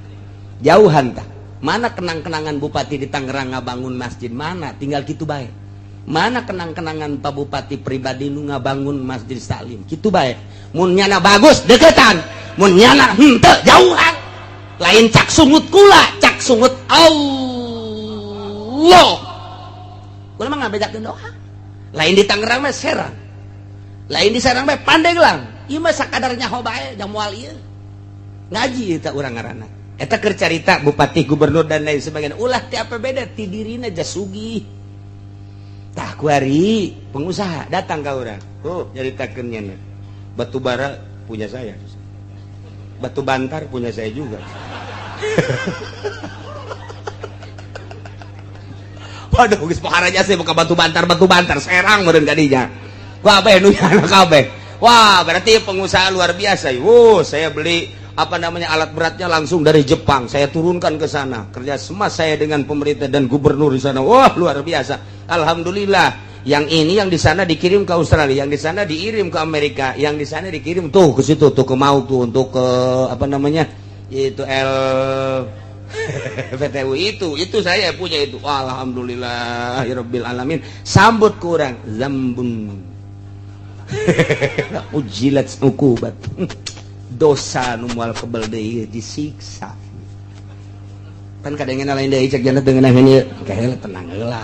jauhan tak mana kenang-kenangan Bupati di Tangerang ngabangun masjid mana tinggal gitu baik mana kenang-kenangan Pak Bupati pribadi nu ngabangun masjid taklim kitu bae mun nyana bagus deketan mun nyana henteu jauhan lain cak sungut kula cak sungut Allah kula mah ngabejakeun doa lain di Tangerang mah Serang lain di Serang mah Pandeglang ieu mah sakadarnya bae jam moal ieu ngaji eta urang ngaranna eta keur carita bupati gubernur dan lain sebagainya ulah ti APBD ti dirina jasugih tah kuari pengusaha datang ke orang nyaritakeun nya batu bara punya saya batu bantar punya saya juga waduh geus paharanya saya buka batu bantar Serang meureun kadinya kabeh nu nyana kabeh wah berarti pengusaha luar biasa saya beli alat beratnya langsung dari Jepang saya turunkan ke sana kerja sama saya dengan pemerintah dan gubernur di sana wah luar biasa alhamdulillah yang ini yang di sana dikirim ke Australia yang di sana dikirim ke Amerika yang di sana dikirim tuh ke situ tuh ke mau tuh untuk ke itu PTU itu saya punya itu alhamdulillahirabbil alamin sambut kurang zambun ujilat ukubat dosa nu moal kebel deui disiksa kan kadangnya lain deui cek jana teu ngeunah ieu kae tenang heula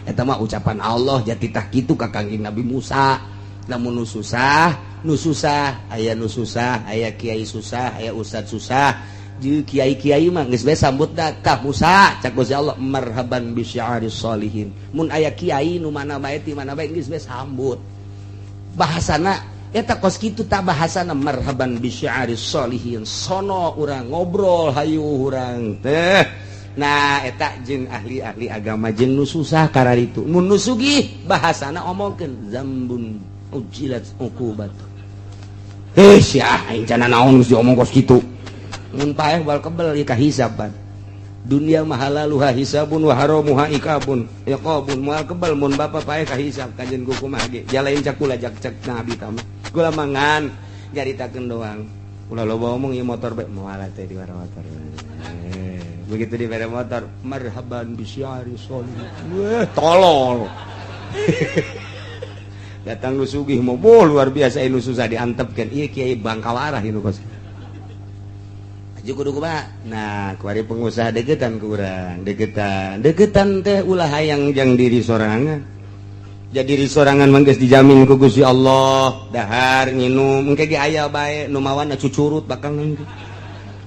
eta mah ucapan Allah jati tah kitu ka Kangjeng Nabi Musa lamun nu susah aya nu susah aya kiai susah aya ustad susah jeung kiai-kiai mah geus bae sambut da ka Musa cak Gusti Allah marhaban bi syi'aris sholihin mun aya kiai nu mana bae ti mana bae geus bae sambut bahasana eta kos kitu tak bahasana marhaban bi syi'aris sholihin sono urang ngobrol hayu urang teh nah eta jeung ahli-ahli agama jeung nu susah kararitu mun nu sugih bahasana omongkeun zambun ujilat uqubat sia aing cenah naon geus diomong kos kitu mun paeh bal kebel ieu kahisaban dunia mahalaluha hisabun wa haramuha ikabun yaqabun moal kebal mun bapa paeh kahisab kanjeun kumaha ge jalain cak kula jak nabi tamah kula mangan nyaritakeun doang kula loba omong ieu motor bae moal teh di motor begitu di motor marhaban bi syi'ari sholihin tolol datang nu sugih mah luar biasa nu susah diantepkeun ieu kiai bangkawarah ieu kos aja kudu kumaha nah kuari pengusaha deketan ku urang deketan teh ulah hayang jang diri sorangan jadi diri sorangan mah geus dijamin ku Gusti Allah dahar nginum engke ge aya bae nu mawan cucurut bakal nangge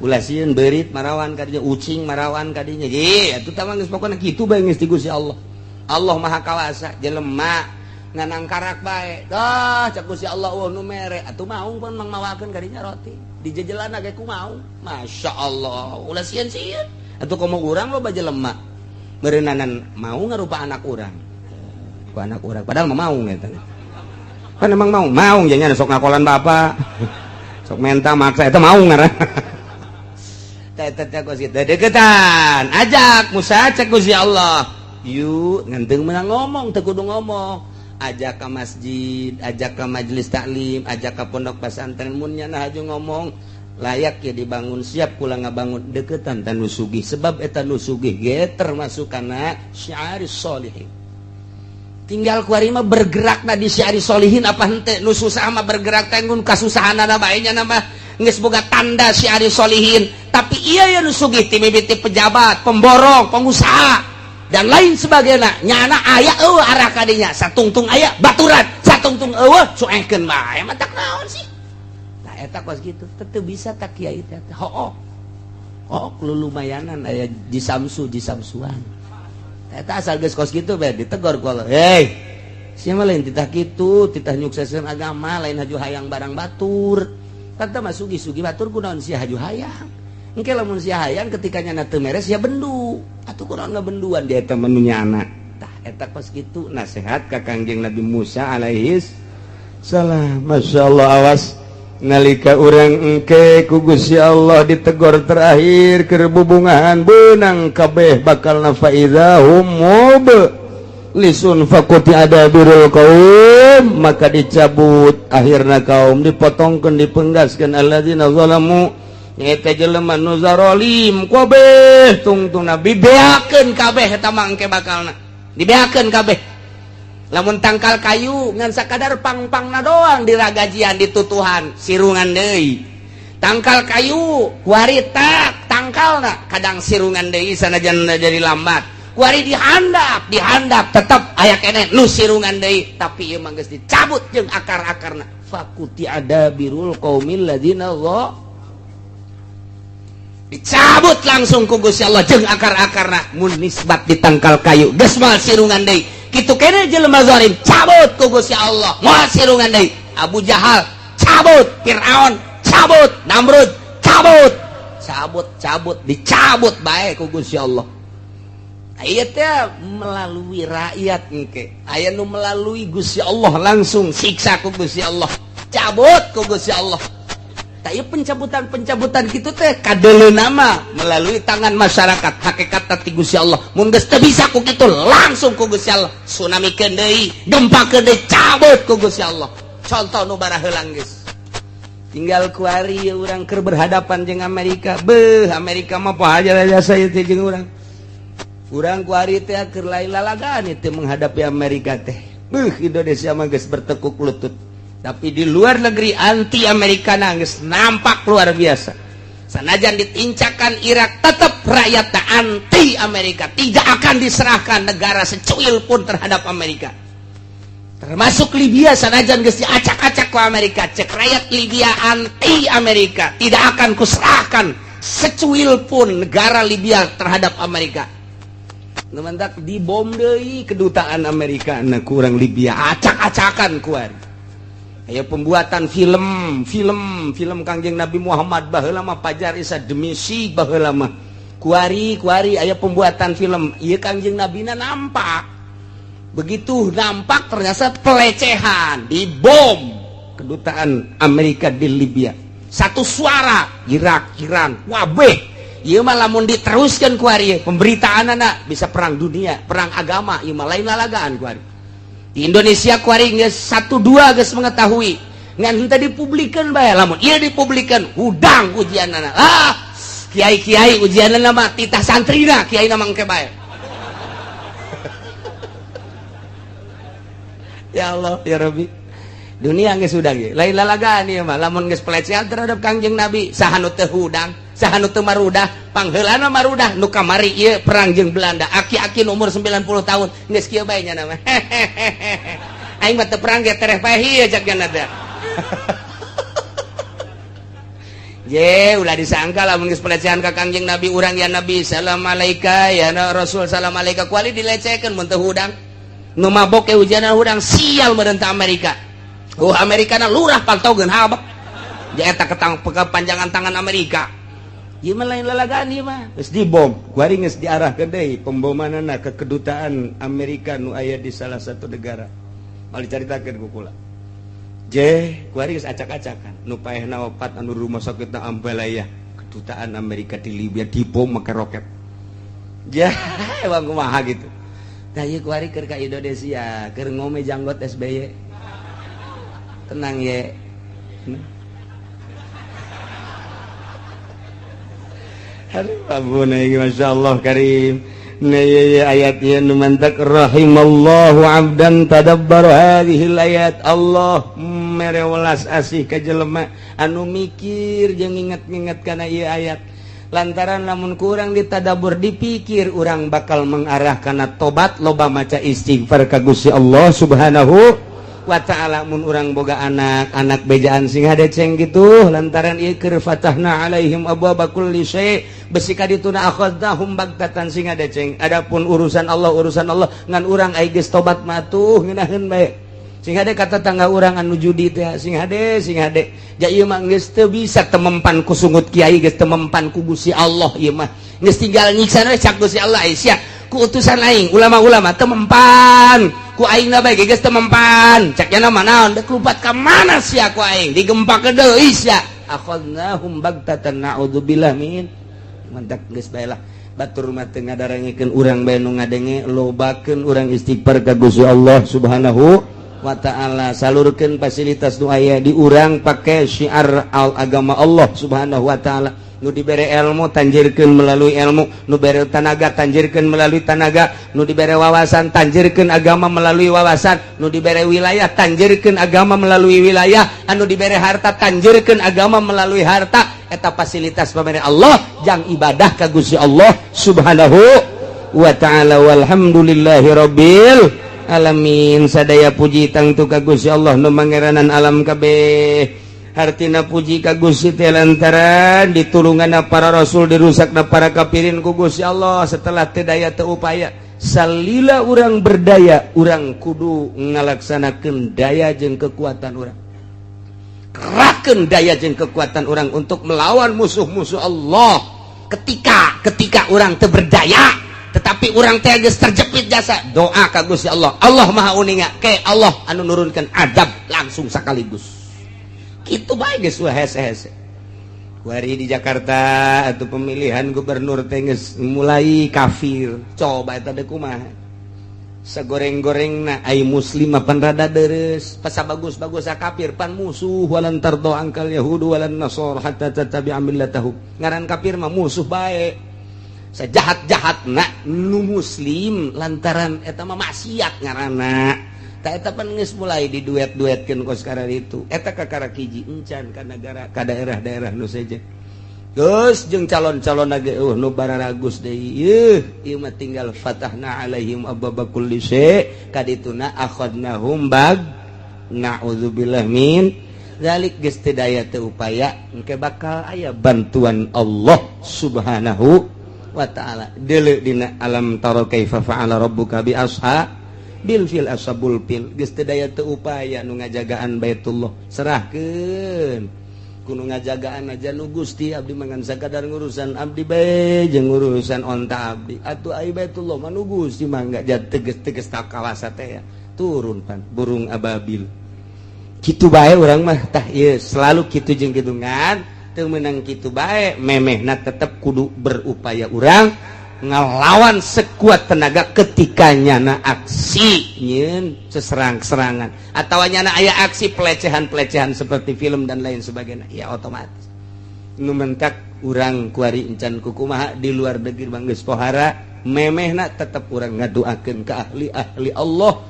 ulah sieun beurit marawan kadinya ucing marawan kadinya ye atuh tah mah geus pokona kitu bae geus ti Gusti Allah Allah Maha Kawasa jelema nganang karak bae dah cek Gusti Allah nu mere atuh mau pun mang mawakeun kadinya roti dijejelan ge ku mau Masya Allah ulah sieun-sieun atuh komo urang loba jelema beureunanan mau ngarupa anak urang ku anak urang padahal mah mau eta kan emang mau janya sok ngakolan bapak sok menta maksa eta mau ngaran teh Gusti deketan ajak Musa cek Gusti Allah yuk ngenteng menang ngomong teu kudu ngomong ajak ke masjid, ajak ke majelis taklim, ajak ke pondok pesantren mun nya haju ngomong layak ya dibangun siap kula ngabangun deketan tan nusugih sebab eta nusugih ge termasuk kana syiaris sholihin. Tinggal kuari mah bergerak na di syiaris sholihin apa henteu nu susah mah bergerak teh ngun kasusahanana bae nya mah geus boga tanda syiaris sholihin tapi ieu ya nusugih ti mimiti pejabat, pemborong, pengusaha dan lain sebagainya nyana aya arah kadinya satungtung aya baturan satungtung cuengkeun bae mah tak naon sih nah eta kos gitu teu bisa tak kiai teh hook lulumayanan aya di samsuan eta asal geus kos gitu bae ditegor ku Allah hei sia mah lain titah kitu titah nyukseskeun agama lain haju hayang barang batur tanta mah sugi-sugi batur kunaon sia haju hayang engke lamun sia hayang ketika nyana teu meres ya bendu atuh kunaon ngabenduan dia eta menunya anak tah eta pas kitu nasihat ka Kangjeng Nabi Musa alaihi salam masyaallah awas nalika urang engke ku Gusti Allah ditegor terakhir keur bubungahan beunang kabeh bakalna faidahum mub lisun faquti adabirul qaum maka dicabut akhirna kaum dipotongkeun dipenggaskeun alladzina zalamu eta jelema nu zarolim kabeh tungtung nabi beakeun kabeh eta mah engke bakalna dibeakeun kabeh lamun tangkal kayu ngan sakadar pang-pangna doang diragajian ditutuhan sirungan deui tangkal kayu kuari tak tangkalna kadang sirungan deui sanajan jadi lambat kuari dihandap tetep aya keneh nu sirungan deui tapi ieu mah geus dicabut jeung akar-akarna fakuti adabirul qaumil ladzina dicabut langsung ku Gusti Allah jeung akar-akarna mun nisbat ditangkal kayu geus moal sirungan deui kitu keneh jelema zalim cabut ku Gusti Allah moal sirungan deui Abu Jahal cabut Firaun cabut Namrud cabut dicabut bae ku Gusti Allah aya teh melalui rakyat engke aya nu melalui Gusti Allah langsung siksa ku Gusti Allah cabut ku Gusti Allah tak ieu pencabutan kitu teh kadeleuna mah melalui tangan masyarakat hakikat ti Gusti Allah mun geus teu bisa ku kitu langsung ku Gusti Allah tsunamikeun deui gempakeun deui cabut ku Gusti Allah contoh nu bara heulang geus tinggal kuari urang keur berhadapan jeung Amerika Amerika mah poha jasa ieu teh jeung urang kuari teh keur lain lalagaan teh menghadapi Amerika teh Indonesia mah geus bertekuk lutut tapi di luar negeri anti Amerika nangis nampak luar biasa sanajan ditincakan Irak tetap rakyatnya anti Amerika tidak akan diserahkan negara secuil pun terhadap Amerika termasuk Libya sanajan geus diacak-acak ku Amerika cek rakyat Libya anti Amerika tidak akan kuserahkan secuil pun negara Libya terhadap Amerika nemendak dibom deui kedutaan Amerika na kurang Libya acak-acakan kuari aya pembuatan film Kangjeng Nabi Muhammad baheula mah Fajar Isa Demisi baheula mah kuari aya pembuatan film ieu Kangjeng Nabina nampak begitu nampak ternyata pelecehan dibom kedutaan Amerika di Libya satu suara Irak Iran wabeh ieu mah lamun diteruskeun kuari pemberitaanana bisa perang dunia perang agama ieu mah lain lalagaan kuari di Indonesia kuari geus 1-2 geus mengetahui ngan henteu dipublikeun bae lamun ieu dipublikeun hudang ujianana kiai-kiai ujianana mah titah santrina kiaina mangke bae ya Allah ya Rabbi dunia geus hudang ge lain lalagaan ieu mah lamun geus pelecehan terhadap Kangjeng Nabi saha nu teu hudang saha nu teu marudah pangheulana marudah nu kamari ieu perang jeung Belanda aki-aki umur 90 tahun geus kieu bae nya nama aing mah teu perang ge tereh bae ieu jak ganada ye ulah disangka lamun geus pelecehan ka Kangjeng Nabi urang ya Nabi salam alaika ya Rasul salam alaika kuali dilecekeun mun teu hudang nu mabok ke hujanan urang sial merentah Amerika. Amerikana lurah paltogeun habak. Jaeta kepanjangan tangan Amerika. Ieu mah lain lalagaan ieu mah. Geus dibom, kuari geus diarahkeun deui pembomanana ke kedutaan Amerika nu aya di salah satu negara. Mal dicaritakeun ku kula. Kuari geus acak-acakan nu paehna opat anu rumah sakitna Ambalaya, kedutaan Amerika di Libya dibom make roket. Emang kumaha gitu. Tah ieu kuari keur ka Indonesia, keur ngome janggot SBY. Tenang ye. Aduh ampun ini Masya Allah karim. Ayat yang numantak rahimallahu abdan tadabbar hadhil ayat. Allah merewelas asih ka jelema anu mikir jeung inget-inget kana ieu ayat. Lantaran lamun kurang ditadabur dipikir urang bakal mengarah kana tobat loba maca istighfar ka Gusti Allah Subhanahu wa ta'ala. Mun urang boga anak bejaan sing hadeceng gitu lantaran ieu keur fatahna alaihim abwaaba kulli syai' besi ka dituna akhadnahum bagtatan sing hadeceng. Adapun urusan Allah ngan urang aya geus tobat matuh ngeunaheun bae. Sing hade kata tangga urang anu judi teh sing hade ja ieu mah geus teu bisa temempan ku sungut kiai geus temempan ku Gusti Allah ieu mah geus tinggal nyiksa we cak Gusti Allah sia ku utusan aing ulama-ulama temempan ku aingna bae geus temempan cak nya mah naon deuk lupat ka mana sia ku aing digempakeun deui sia akhadnahum bagtatan naudzubillah min mantak geus bae lah batur mah teu ngadarengkeun urang bae nu ngadenge lobakeun urang istighfar ka Gusti Allah Subhanahu wa ta'ala. Salurkeun fasilitas nu aya di urang pake syiar agama Allah Subhanahu wa ta'ala. Nu dibere ilmu tanjirkeun melalui ilmu, nu dibere tanaga tanjirkeun melalui tanaga, nu dibere wawasan tanjirkeun agama melalui wawasan, nu dibere wilayah tanjirkeun agama melalui wilayah, anu dibere harta tanjirkeun agama melalui harta. Eta fasilitas pamere Allah jang ibadah ka Gusti Allah Subhanahu wa ta'ala. Walhamdulillahirabbil alamin. Sadaya puji tangtu ka Gusti Allah nu mangeranan alam kabeh. Hartina puji ka Gusti teh lantaran ditulunganna para rasul dirusakna para kafirin ku Gusti Allah setelah teu daya teu upaya. Salila urang berdaya, urang kudu ngalaksanakeun daya jeung kekuatan urang. Kerahkeun daya jeung kekuatan urang untuk melawan musuh-musuh Allah. Ketika urang teu berdaya tetapi urang teh geus terjepit jasa doa ka Gusti Allah. Allah Maha Uninga ke Allah anu nurunkeun adab langsung sakaligus. Kitu bae geus hese-hese. Kuari di Jakarta atuh pemilihan gubernur teh geus mulai kafir. Coba eta teh kumaha? Sagoreng-gorengna ai muslim pan rada deres, pasabagus-bagus kafir pan musuh walan tardo angkal yahudu walan nasor hatta tattabi'a millatahum. Ngaran kafir mah musuh bae. Sajahat-jahatna nu muslim lantaran eta mah maksiat ngaranna. Ta eta pan geus mulai diduet-duetkeun ku sekarang itu. Eta kakara hiji encan ka negara ka daerah-daerah nu seje. Geus jeung calon-calon lagi nu bararagus deui. Ieu mah tinggal fatahna alaihim abwaaba kulli syai' kadituna akhadnahum bag naudzubillah min zalik geus teu daya teu upaya engke bakal aya bantuan Allah Subhanahu wa ta'ala. Deuleu dina alam tara kaifa fa'ala rabbuka bi ashabil fil ashabul fil geus teu daya teu upaya nu ngajagaan Baitullah serahkeun kudu ngajagaan aja nu Gusti abdi mangan sakadar ngurusan abdi bae jeung ngurusan onta abdi atuh ai Baitullah mah nu Gusti mangga teges-teges tak kawasa teh ya turun pan burung ababil kitu bae urang mah tah ieu selalu kitu jeung kitu ngan teu meunang kitu bae memehna tetep kudu berupaya urang ngalawan sekuat tenaga ketika nyana aksi nyeun seserang-serangan atawa nyana aya aksi pelecehan-pelecehan seperti film dan lain sebagainya ya otomatis nu mentak urang kuari encan kukumaha di luar negeri manggeus pohara memehna tetep urang ngadoakeun ka ahli-ahli Allah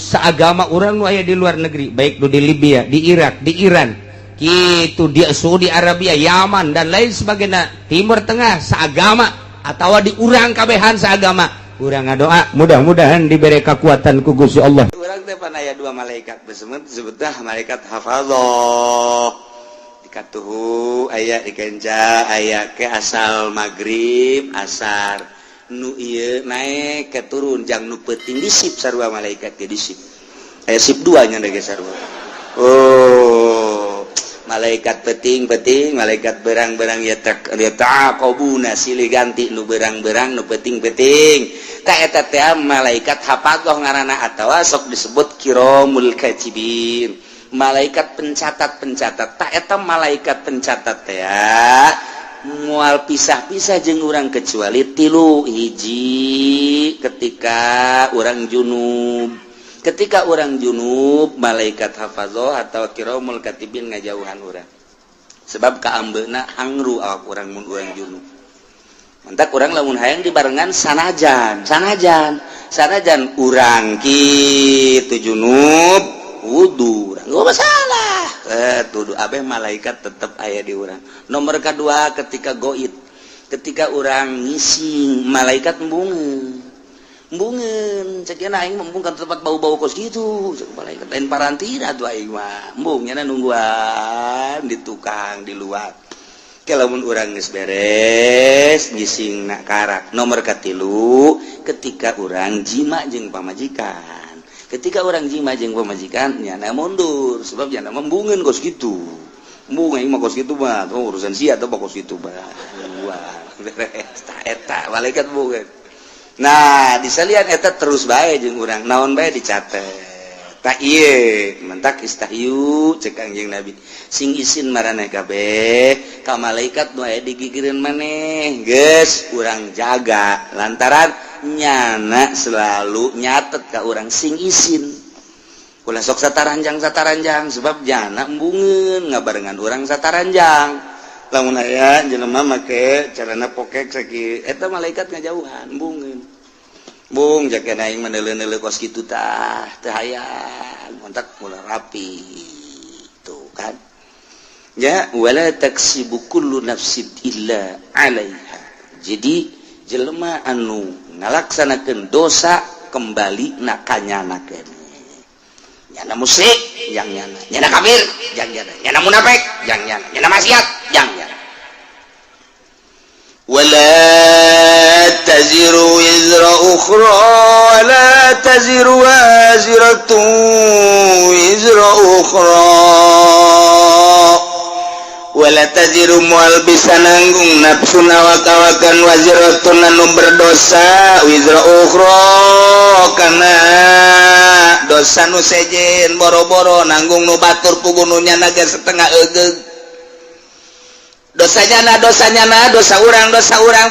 saagama urang nu aya di luar negeri baik nu di Libya di Irak di Iran gitu di Saudi Arabia, Yaman dan lain sebagainya, Timur Tengah seagama atau di urang kabehan seagama. Urang ngadoa mudah-mudahan diberi kekuatan ku Gusti Allah. Urang teh pan aya dua malaikat disebutna malaikat hafadzah. Dikatuhu aya dikenca aya ke asal magrib asar. nu ieu naik ke turun jang nu peuting disip sarua malaikat ge disip aya sip 2 nya ge sarua. Oh malaikat peting malaikat berang-berang ya taqabuna silih ganti nu berang-berang nu peting-peting ta eta teh malaikat hafazoh ngaranna atawa sok disebut kiramul katibin malaikat pencatat tak eta malaikat pencatat teh moal pisah-pisah jeung urang kecuali 3 hiji ketika urang junub malaikat hafazoh atau kiramul katibin ngajauhan urang sebab kaambeuna angru awak urang mun urang junub mantak urang lamun hayang dibarengan sanajan urang kitu junub wudu urang gak masalah tuduh abeh malaikat tetap aya di urang. Nomor kedua ketika goit ketika urang ngising malaikat embungeun cek aing membungkan tempat bau-bau kos gitu cek malaikat lain parantina tuh aing mah embung nya nungguan di tukang di luar ke lamun urang geus beres ngising nak karak. Nomor katilu ketika urang jima jeung pamajikan ketika orang jima jeung pamajikan nyana mundur sebab nyana membungeun kos kitu embung aing mah kos kitu mah urusan sia teh kos kitu mah beres ta eta malaikat bungeun. Nah disalian eta terus bae jeung urang naon bae dicatet ta ieu mentak istahyu cek Kangjeng Nabi sing isin maraneh kabeh ka malaikat nu aya di gigireun maneh geus urang jaga lantaran nyana selalu nyatet ka urang sing isin ulah sok sataranjang sebab nyana embungeun ngabarengan urang sataranjang lamun aya jelema make carana pokek sakieu eta malaikat ngajauhan embungeun bung jakeun aing meneuleuh-neuleuh kos kitu tah teu hayang montak ulah rapi tuh kan ya wala taksibu kullu nafsin illa 'alaiha. Jadi jelema anu ngalaksanakeun dosa kembali na kanyana keneh. Nyana musyrik yang nyana kafir yang nyana munafik yang nyana maksiat yang nyana. Wala taziru wizra ukhra wala taziru waziratun wizra ukhra wala taziru mual bisa nanggung nafsu nawakawakan waziratun anu berdosa wizra ukhra kana dosa nu sejen boro-boro nanggung nu batur pugununya naga setengah eugeg dosanya dosa urang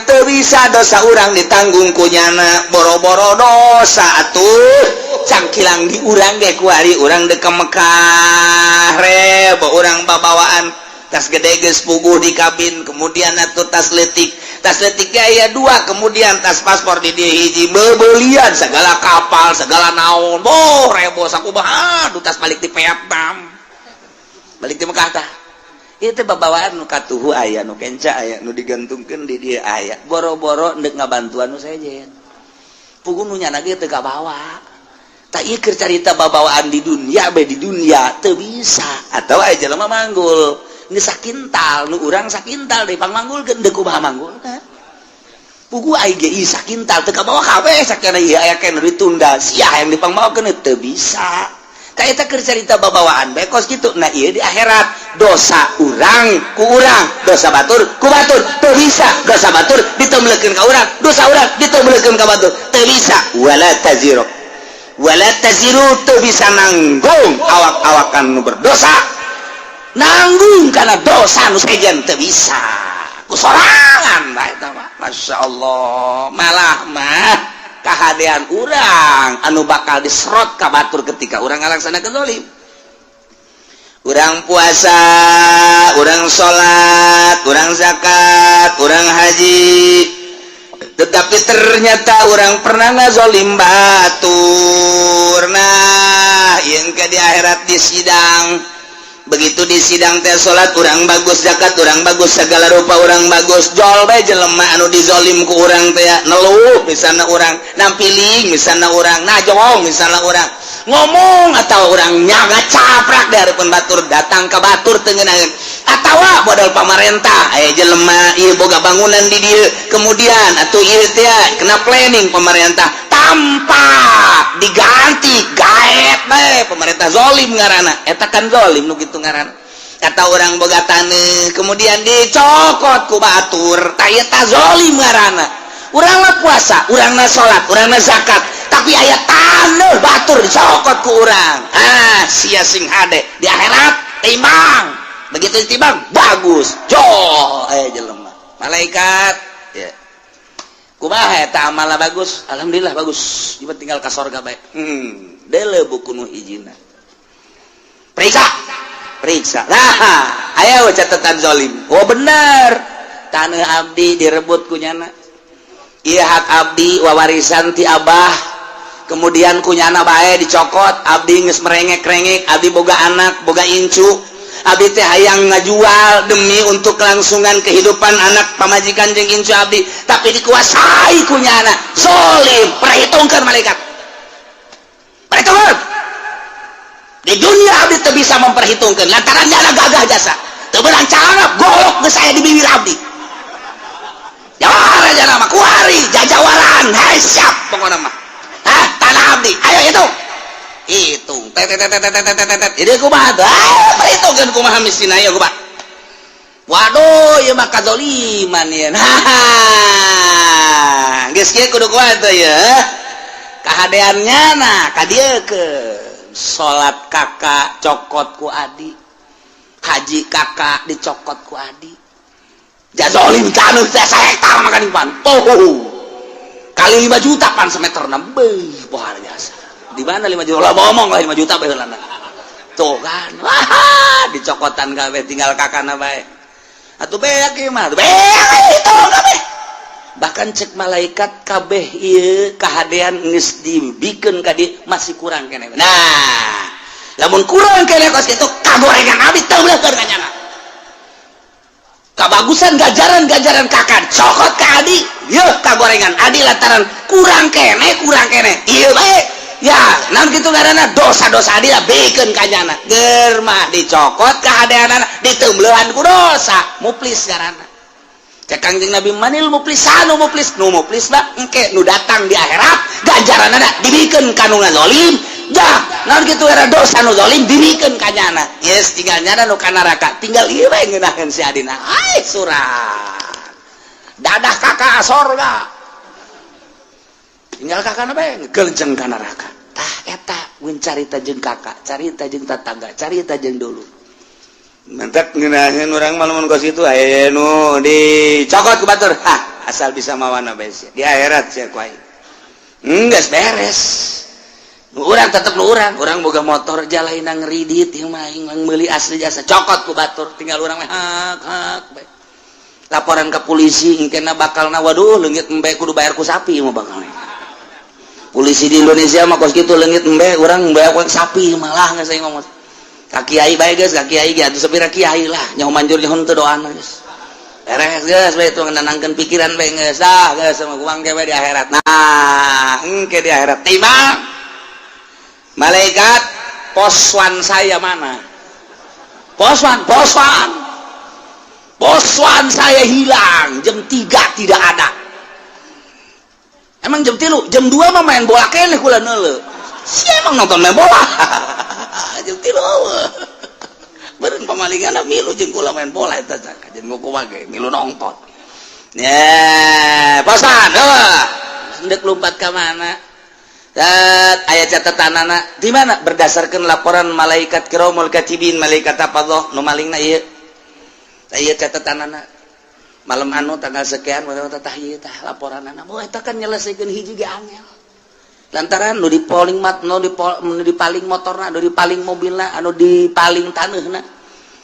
teu bisa dosa urang ditanggung ku nyana boro-boro dosa atuh cangkilang di urang ge ku ari urang dek ka Mekah rebo urang babawaan tas gede geus puguh di kabin kemudian atuh tas letik aya 2 kemudian tas paspor di dieu hiji beubeulian segala kapal segala naon boh rebo sakumaha tas balik di Vietnam balik di Mekah tah itu babawaan nu katuhu aya nu kenca aya nu digantungkeun di dieu aya boro-boro endek ngabantuan nu sejen puguh nu nyana ge teu kabawa tak ieu keur carita babawaan di dunia teu bisa atawa aya jelema manggul ini sakintal nu urang sakintal deui pangmanggulkeun deuk kumaha manggulna puguh aya ge ieu sakintal teu kabawa kabeh sakana ieu aya keneh ditunda sia hayang dipangbawakeun teu bisa ta eta keur carita babawaan bae kos kitu. Nah ieu di akhirat dosa urang ku urang dosa batur ku batur teu bisa dosa batur ditomlekeun ka urang dosa urang ditomlekeun ka batur teu bisa wala taziru teu bisa nanggung awak-awakan nu berdosa nanggung kana dosa nu sejen teu bisa ku sorangan bae eta mah masyaallah malah mah kahadean urang anu bakal diserot ka batur ketika urang ngalaksanakeun zalim. Urang puasa, urang salat, urang zakat, urang haji, tetapi ternyata urang pernah ngazolim batur. Nah, yang ke di akhirat di sidang begitu di sidang teh salat urang bagus, zakat urang bagus, segala rupa urang bagus, jol bae jelema anu dizolim ku urang teh neluh misalna urang nampiling misalna urang najong misalna urang ngomong atau urang nyaga caprak di hareupeun batur datang ka batur teu ngeunaheun atawa modal pamarentah jelema ieu boga bangunan di dieu kemudian atuh ieu teh kena planning pemerintah tanpa diganti gaet bae pemerintah zalim ngaranna eta kan zalim nu kitu ngaranna kata orang boga taneuh kemudian dicokot ku batur tah ieu tah zalim ngaranna urangna puasa urangna salat urangna zakat tapi aya taneuh batur dicokot ku urang sia sing hade di akhirat timbang begitu ditimbang bagus jo jelema malaikat ya kumaha eta amalna bagus alhamdulillah bagus ieu tinggal ka sorga bae deuleu buku nu hijina periksa nah aya we catatan zalim oh bener taneuh abdi direbut ku nyana ieu hak abdi wawarisan ti abah kemudian ku nyana bae dicokot abdi geus merengek-rengek abdi boga anak boga incu abdi teh hayang ngajual demi untuk kelangsungan kehidupan anak pamajikan jeung incu abdi tapi dikuasai ku nyana zalim perhitungkeun malaikat perhitungkeun di dunia abdi teu bisa memperhitungkeun lantaran nyana gagah jasa teu beunang carana golok geus aya di bibir abdi jawara jana mah kuari jajawalan hei siap pokona mah tanah abdi ayo hitung jadi kumaha tuh perhitungkeun kumaha miskin aya kumaha waduh ieu mah kadzaliman ieu geus kieu kudu kumaha tuh ya kahadeannya nah kadiekeun salat kakak cokot ku adi haji kakak dicokot ku adi jazolim kanu teh saektar makan ipan tuh kali 5 juta pan semeterna beuh pohar jasa di mana 5 juta lah ngomong lah 5 juta baheulana tuh kan wah dicokotan kabeh tinggal kakana bae atuh beak ieu mah beak itu kabeh bahkan cek malaikat kabeh ieu kahadean geus dibikeun ka dieu masih kurang keneh nah lamun kurang keneh kos kitu kagorengan abdi teu beuleuh ka nyana kabagusan gajaran kakak cokot ke adi yeuh kagorengan adi lantaran kurang kene ieu bae ya naon kitu ngaranna dosa-dosa adi bikeun ka nyana geur mah dicokot kahadeanana diteumleuhan ku dosa muflis ngaranna cek Kangjeng Nabi manil muflis nu muflis mah engke nu datang di akhirat ganjaranana dibikeun ka nu ngazolim dah naon kitu era dosa nu zalim dibikeun ka nyana yes tinggal nyana nu ka neraka tinggal ieu bae ngeunaheun si adina ai surat dadah kakak sorga tinggal kakana bae ngeuleujeng ka neraka tah eta mun carita jeung kakak carita jeung tatangga carita jeung dulu mantap ngeunaheun urang mah lamun kos kitu aya nu dicokot ku batur asal bisa mawana bae di akhirat sia ku aing geus beres urang tetep nu urang boga motor jalaina ngeridit ieu mah aing meuli asli jasa cokot ku batur tinggal urang mah hak bae laporan ka polisi engkena bakalna waduh leungit embe kudu bayar ku sapi mah bakalna polisi di Indonesia mah kos kitu leungit embe urang bayar ku sapi malah geus aing ngomong ka kiai bae geus ka kiai ge atuh sapira kiai lah nyaho manjur nyaho teu doana geus beres geus bae itu ngenenangkeun pikiran bae geus dah geus sama kuang ge bae di akhirat nah engke di akhirat timbang malaikat poswan saya mana poswan saya hilang jam 3 tidak ada emang jam 3 jam 2 mah main bola keneh kula neuleuh si emang nonton main bola jam 3 beureun pamalingana milu jeung kula main bola eta cak jeung kumaha ge milu nonton ya poswan hendak lompat ka mana ayat catatanana di mana berdasarkan laporan malaikat kiramul katibin malaikat hafadzah nu malingna ieu ayat catatanana malam anu tanggal sekian tah ieu tah laporanana moh eta kan nyelesaikeun hiji ge angel lantaran nu dipaling dipaling motorna nu dipaling mobilna anu dipaling taneuna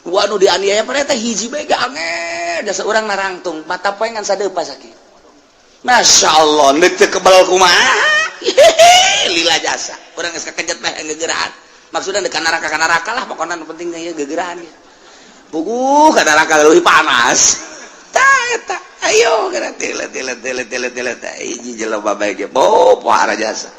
anu dianiaya pada eta hiji bae ge angel jasa urang narangtung mata poe ngan sadeupa sakieu masyaallah neuk teu kebal kumaha lila jasa urang geus kakejut mah ngegerahan maksudna deuk ka neraka lah pokona nu penting ieu gegerahan ya puguh ka neraka leuwih panas tah eta ayo geura tilet hiji jelema bae ge pohara jasa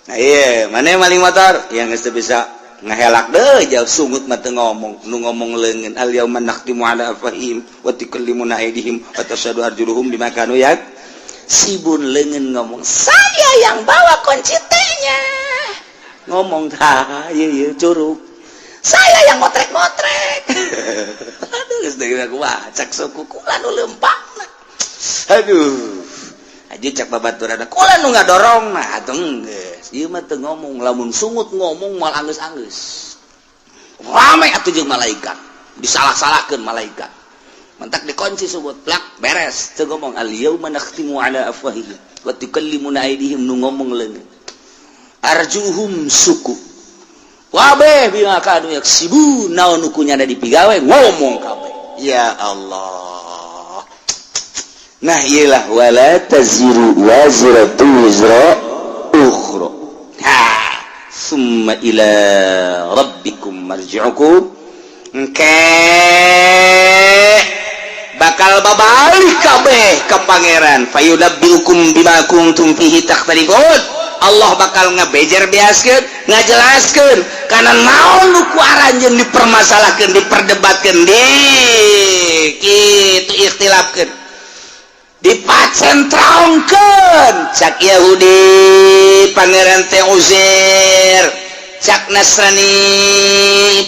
nah ieu mane maling motor yang geus teu bisa ngahelak deh jauh sungut mata ngomong nu ngomong leungeun al yauma nakhtimu ala afahim wa tukallimuna aydihim wa tashhadu arjuluhum bima kanu sibun leungeun ngomong saya yang bawa kunci tehnya ngomong tah ieu curug saya yang motrek-motrek aduh geus deui aku cak suku kula nu leumpakna aduh aja cak babaturan kula nu ngadorongna atuh geus ieu mah teu ngomong lamun sungut ngomong mal anggeus-anggeus rame atuh jeung malaikat disalah-salahkeun malaikat mentak dikunci subut plak beres teu ngomong al yauma nakhtimu ala afwahihim wa tukallimuna aydihim nu ngomong leungeun arjuhum suku wabeh bima kanu yaksibun naon nu kunyana dipigawe ngomong kabeh ya Allah. Nah iyalah wala taziru wazratu wizra ukhra summa ila rabbikum marji'ukum bakal babalik kabeh ke pangeran fayunabbiukum bima kuntum fihi takhtalifun Allah bakal ngabejer biaskeun ngajelaskeun kana naon nu ku aranjeun dipermasalahkeun diperdebatkeun di kitu ikhtilafkeun dipacentraungkeun cak Yahudi pangeran teh Uzair cak Nasrani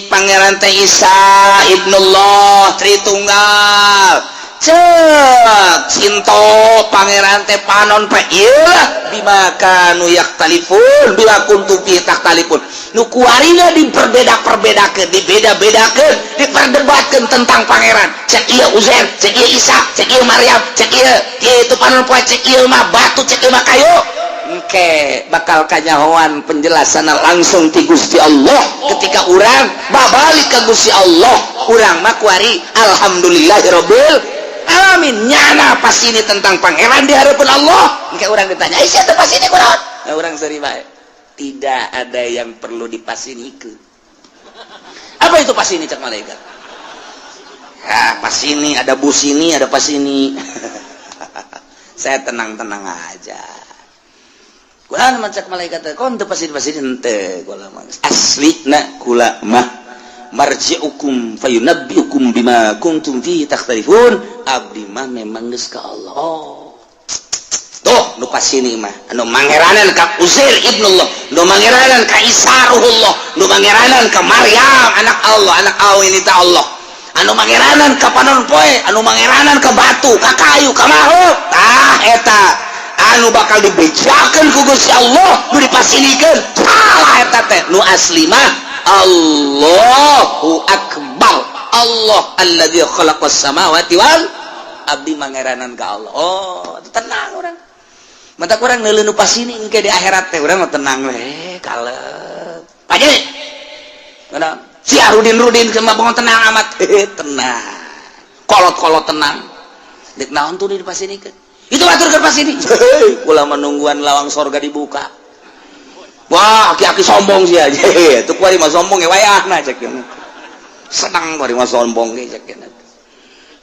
pangeran teh Isa ibnullah Tritunggal cek Sinto pangeran teh panon pa ieu bima kanu yaktalifun bila kuntum fi taktalifun nu kuarina diperbeda-perbedakeun dibeda-bedakeun diperdebatkeun tentang pangeran cek ieu Uzair cek ieu Isa cek ieu Maryam cek ieu kitu panon poe cek ieu mah batu cek ieu mah kayu engke bakal kanyahoan penjelasan langsung ti Gusti Allah ketika urang babalik ka Gusti Allah urang mah kuari alhamdulillahirabbil alamin nyana pas ini tentang pangeran di hadapan Allah engke urang ditanya sia teh pas ini kunaon urang seri bae tidak ada yang perlu dipasinikeun apa itu pas ini cak malaikat ya pas ini ada bus ini ada pas ini saya tenang-tenang aja kula mah cak malaikat kon teu pas ini henteu kula mah aslina kula mah marji'ukum fayunabbiukum bima kuntum fihi takhtalifun abdi mah memang geus ka Allah tuh nu pasini mah anu mangeranan ka Uzair ibnullah nu mangeranan ka Isa ruhullah nu mangeranan ka Maryam anak Allah anak awin ta Allah anu mangeranan ka panon poe anu mangeranan ka batu ka kayu ka makhluk tah eta anu bakal dibejakeun ku Gusti Allah nu dipasinikeun salah eta teh nu asli mah Allahu akbar Allah alladzi khalaqas samawati wal abdi mangeranan ka Allah oh tenang urang mata urang neuleuh nu pasini engke di akhirat teh urang mah tenang we kalem aja kana si Rudin sama bangun tenang amat tenang kolot-kolot tenang dek naon tuh dipasinikeun itu atur keur pasini kula menungguan lawang sorga dibuka wah aki-aki sombong sih aja tuh kuari mah sombong ya wayahna cek senang kuari mah sombong ge cek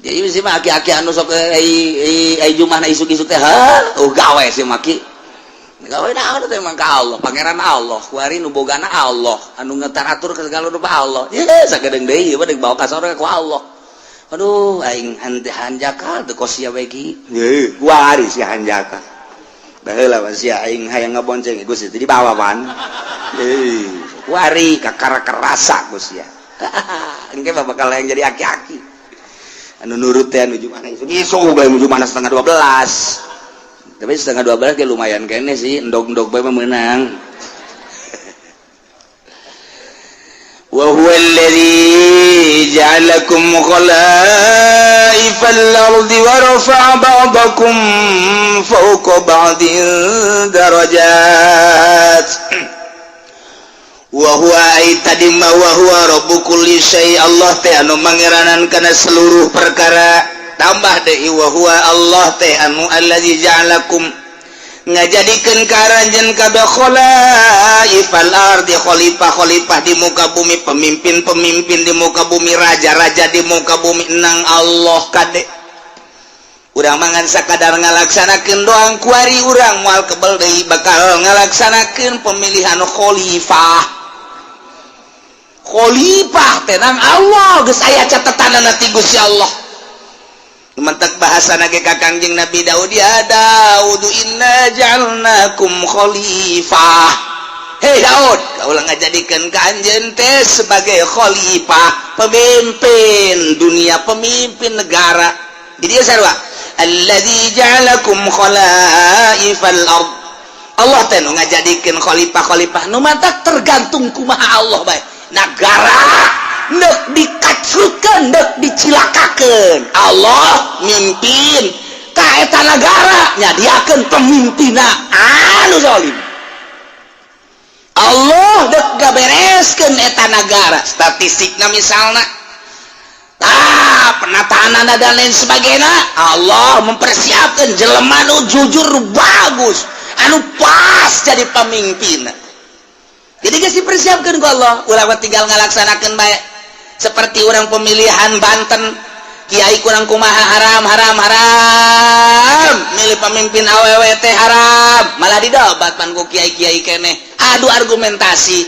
jadi sih mah aki-aki anu sok ai jumah na isuk-isuk teh gawe sih maki gawe naon teh mah ka Allah pangeran Allah kuari nu bogana Allah anu ngetaratur ke segala rupa Allah ye sagedeung deui ieu deuk bawa ka sorga ku Allah aduh aing henteu hanjaka teu kosia we ki ye kuari si hanjaka baheula masih aing hayang ngabonceng Gusti teh dibawa pan kuari kakara kerasa Gusti ya engke bakal yang jadi aki-aki anu nurut teh anu jumana isuk bae jumana 11:30 tapi 11:30 kayak lumayan kene sih endog-endog bae menang wa huwa alladzi ja'alakum khalaifal ardi wa rafa'a ba'dakum fawqa ba'din darajat wa huwa aitadimma wa huwa rabbu kulli syai Allah teh anu mangeranan kana seluruh perkara tambah deui wa huwa Allah teh anu allazi ja'alakum ngajadikeun karanjeun kabeh khalaifal ardi khalifah-khalifah di muka bumi pemimpin-pemimpin di muka bumi raja-raja di muka bumi nang Allah kade urang mangan sakadar ngalaksanakeun doang kuari urang moal kebel deui bakal ngalaksanakeun pemilihan khalifah khalifah tenang Allah geus aya catatanana ti Gusti Allah. Mentek bahasa nage ka Kangjeng Nabi Daud, ya Daud inna ja'alnakum khalifah. Hei Daud, kaulah ngajadikeun ka anjeun teh sebagai khalifah, pemimpin dunia, pemimpin negara. Jadi ya sarua, alladzi ja'alakum khalaifal ard. Allah teh nu ngajadikeun khalifah-khalifah nu mantak tergantung kumaha Allah bae. Negara nek dikacrutkeun, nek dicilakakeun, Allah mimpin ka eta negara nyadiakeun pemimpinna anu zalim. Allah dek gabereskeun eta negara, statistikna misalna penataanana dan lain sebagainya, Allah mempersiapkan jelema anu jujur bagus, anu pas jadi pemimpin. Jadi geus dipersiapkeun ku Allah, ulah tinggal ngalaksanakeun bae. Seperti orang pemilihan Banten, kiai kurang kumaha haram milih pemimpin awewe teh haram, malah didobat pan ku kiai-kiai keneh adu argumentasi.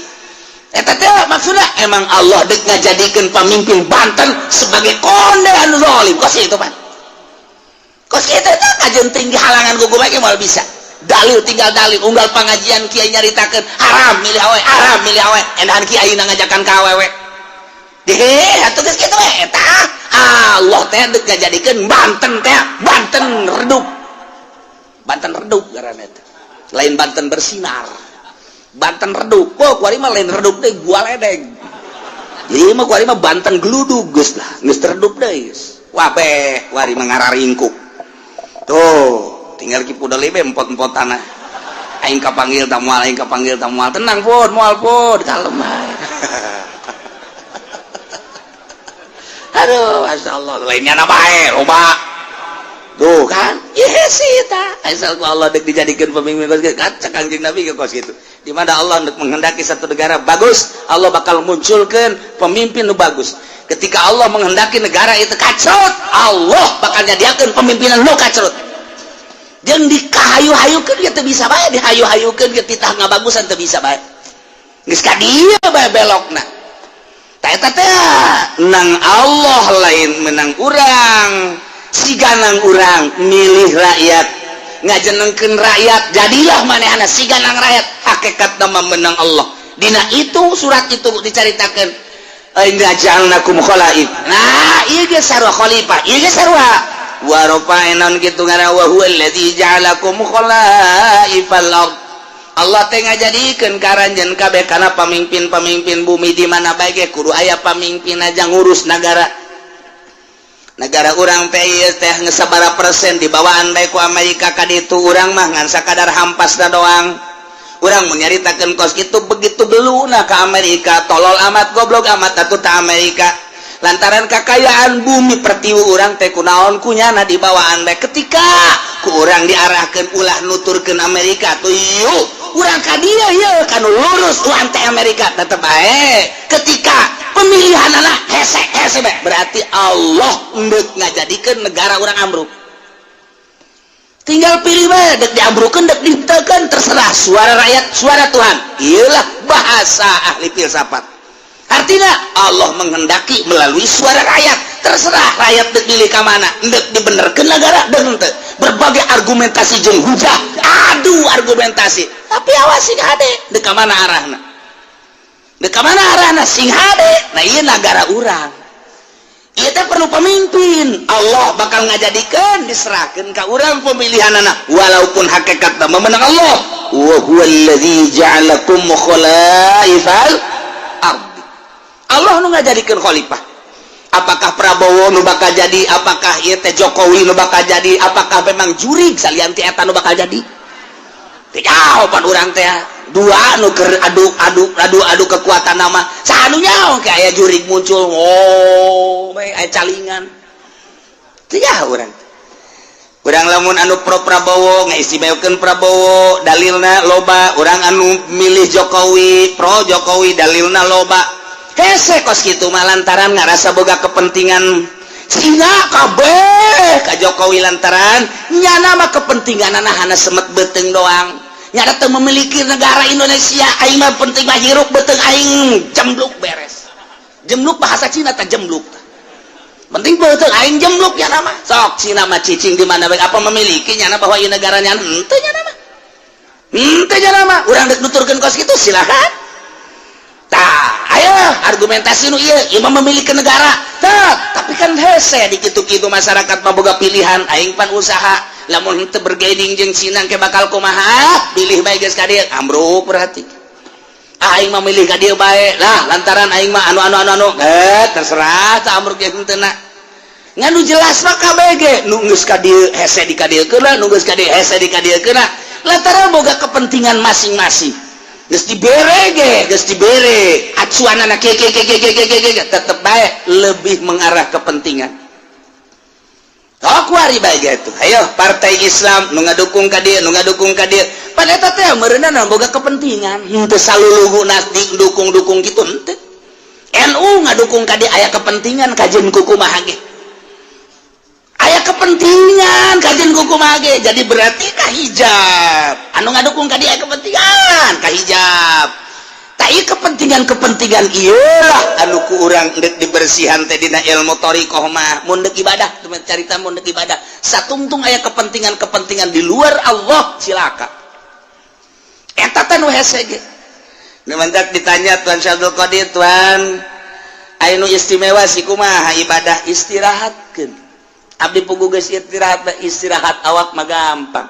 Eta teh maksudna emang Allah dek ngajadikeun pemimpin Banten sebagai konde anu zalim. Kos itu pan, kos kitu teh kajenting di halangan ku bae moal bisa dalil, tinggal dalil unggal pengajian kiai nyaritakeun haram milih awewe endahan kiai ngajakan ka awewe. Deh, atuh geus kitu we eta. Allah teh dek ngajadikeun Banten teh Banten redup. Banten redup ngaranna teh. Lain Banten bersinar. Banten redup. Kok kuari mah lain redup deui gua ledeg. Jadi mah kuari mah Banten gludug geus lah, geus redup deui geus. Wah beh, kuari mah ngararingkuk. Tuh, tinggal ki pudel ieu empot-empotana. Aing kapanggil tamual, tenang pun, moal pun, kalem ae. Aduh, masyaallah, lainnya na bae, loba. Tuh kan, yes eta. Asal ku Allah dek dijadikeun pemimpin kos kitu, cak Kangjeng Nabi ke kos kitu. Di mana Allah hendak menghendaki satu negara bagus, Allah bakal munculkan pemimpin nu bagus. Ketika Allah menghendaki negara itu kacrut, Allah bakal nyadiakeun pemimpinan nu kacrut. Jeung dikahayu-hayukeun ge teu bisa bae, dihayu-hayukeun ge titah ngabagusan teu bisa bae. Geus ka dieu bae belokna. Eta teh nang Allah lain menang urang, siganang urang milih rakyat, ngajenengkeun rakyat, jadilah manehna siganang rakyat, hakikatna menang Allah. Dina itu surat itu dicaritakeun inna ja'alnakum khalaif. Nah, ieu ge sarua khalifah, ieu ge sarua wa rafa'na kitu ngaranna wa huwal ladzi ja'alakum khalaifal ard. Allah teh ngajadikeun karanjeun kabeh kana pamimpin-pamimpin bumi di mana bae ge kudu aya pamimpin aja ngurus negara. Negara urang teh ieu teh geus sabaraha persen dibawaan bae ku Amerika ka ditu, urang mah ngan sakadar hampasna doang. Urang mun nyaritakeun kos kitu begitu beluna ka Amerika, tolol amat goblok amat atuh ta Amerika. Lantaran kakayaan bumi pertiwu urang teh kunaon kunyana dibawaan bae, ketika ku urang diarahkeun ulah nuturkeun Amerika tuh yuk urang ka dieu yeuh kanu lurus tuan teh Amerika tetep bae. Ketika pemilihanana hese bae, berarti Allah endek ngajadikeun negara urang ambruk. Tinggal pilih bae, dek diambrukeun dek dihenteukeun terserah, suara rakyat suara Tuhan. Iyalah bahasa ahli filsafat. Artinya Allah menghendaki melalui suara rakyat, terserah rakyat dek milih ka mana, dek dibenerkeun negara deung teu. Berbagai argumentasi jeung hujah, adu argumentasi. Tapi awas sing hade, dek ka mana arahna? Dek ka mana arahna sing hade? Nah ieu negara urang. Ieu teh perlu pemimpin. Allah bakal ngajadikeun diserahkeun ka urang pemilihanana walaupun hakikatna memenang Allah. Wa huwallazi ja'alakum khalaifal ard. Allah nu ngajadikeun khalifah. Apakah Prabowo nu bakal jadi, apakah ieu teh Jokowi nu bakal jadi, apakah memang jurig salian ti eta nu bakal jadi? Teu jawaban urang teh dua nu keur adu kekuatan nama saha nu nyaho ke aya jurig muncul, oh bae aya calingan. Teu jaho urang. Urang lamun anu pro Prabowo ngaistimewakeun Prabowo, dalilna loba. Urang anu milih Jokowi, pro Jokowi, dalilna loba. Hese kos kitu mah lantaran ngarasa boga kepentingan Cina kabeh ka Jokowi, lantaran nyana mah kepentinganana hana semet beuteung doang. Nyana teu memiliki negara Indonesia, aing mah penting mah hirup beuteung aing jembluk beres. Jemluk bahasa Cina teh jemluk. Penting betul aing jemluk ya nama. Sok Cina mah cicing di mana bae apa memilikinya na bahwa ieu negaranya henteu nya nama. Henteu nya nama. Urang dek nuturkeun kos kitu silakan. Tah, ayo argumentasi nu ieu mah memiliki negara. Tah, tapi kan hese di kitu-kitu masyarakat mah boga pilihan aing pan usaha. Lamun henteu bergaining jeung Cina ke bakal kumaha? Pilih bae geus ka dieu ambruk berarti. Aing mah milih ka dieu bae lah lantaran aing mah anu terserah tah amruk ge henteu na nganu jelas mah kabeh ge nu geus ka dieu hese di ka dieu keuna nu geus ka dieu hese di ka dieu keuna lantaran boga kepentingan masing-masing geus dibere acuanana ke tetep bae lebih mengarah kepentingan. Oh kuari bae gitu. Ayo partai Islam nu ngadukung ka dieu pan eta teh meureunana boga kepentingan henteu saluluguna didukung kitu henteu. NU ngadukung ka dieu aya kepentingan kajeun kumaha ge. Aya kepentingan kajeun kumaha ge. Jadi berarti kahijab. Anu ngadukung ka dieu aya kepentingan kahijab. Tai kepentingan ieu lah anu ku urang deuk dibersihan teh dina ilmu thariqah mah mun deuk ibadah carita mun deuk ibadah satungtung aya kepentingan di luar Allah cilaka eta teh nu hese ge nu mentak ditanya Tuan Syabdul Qadir Tuan anu istimewa si kumaha ibadah istirahatkeun abdi pugu geus istirahat awak mah gampang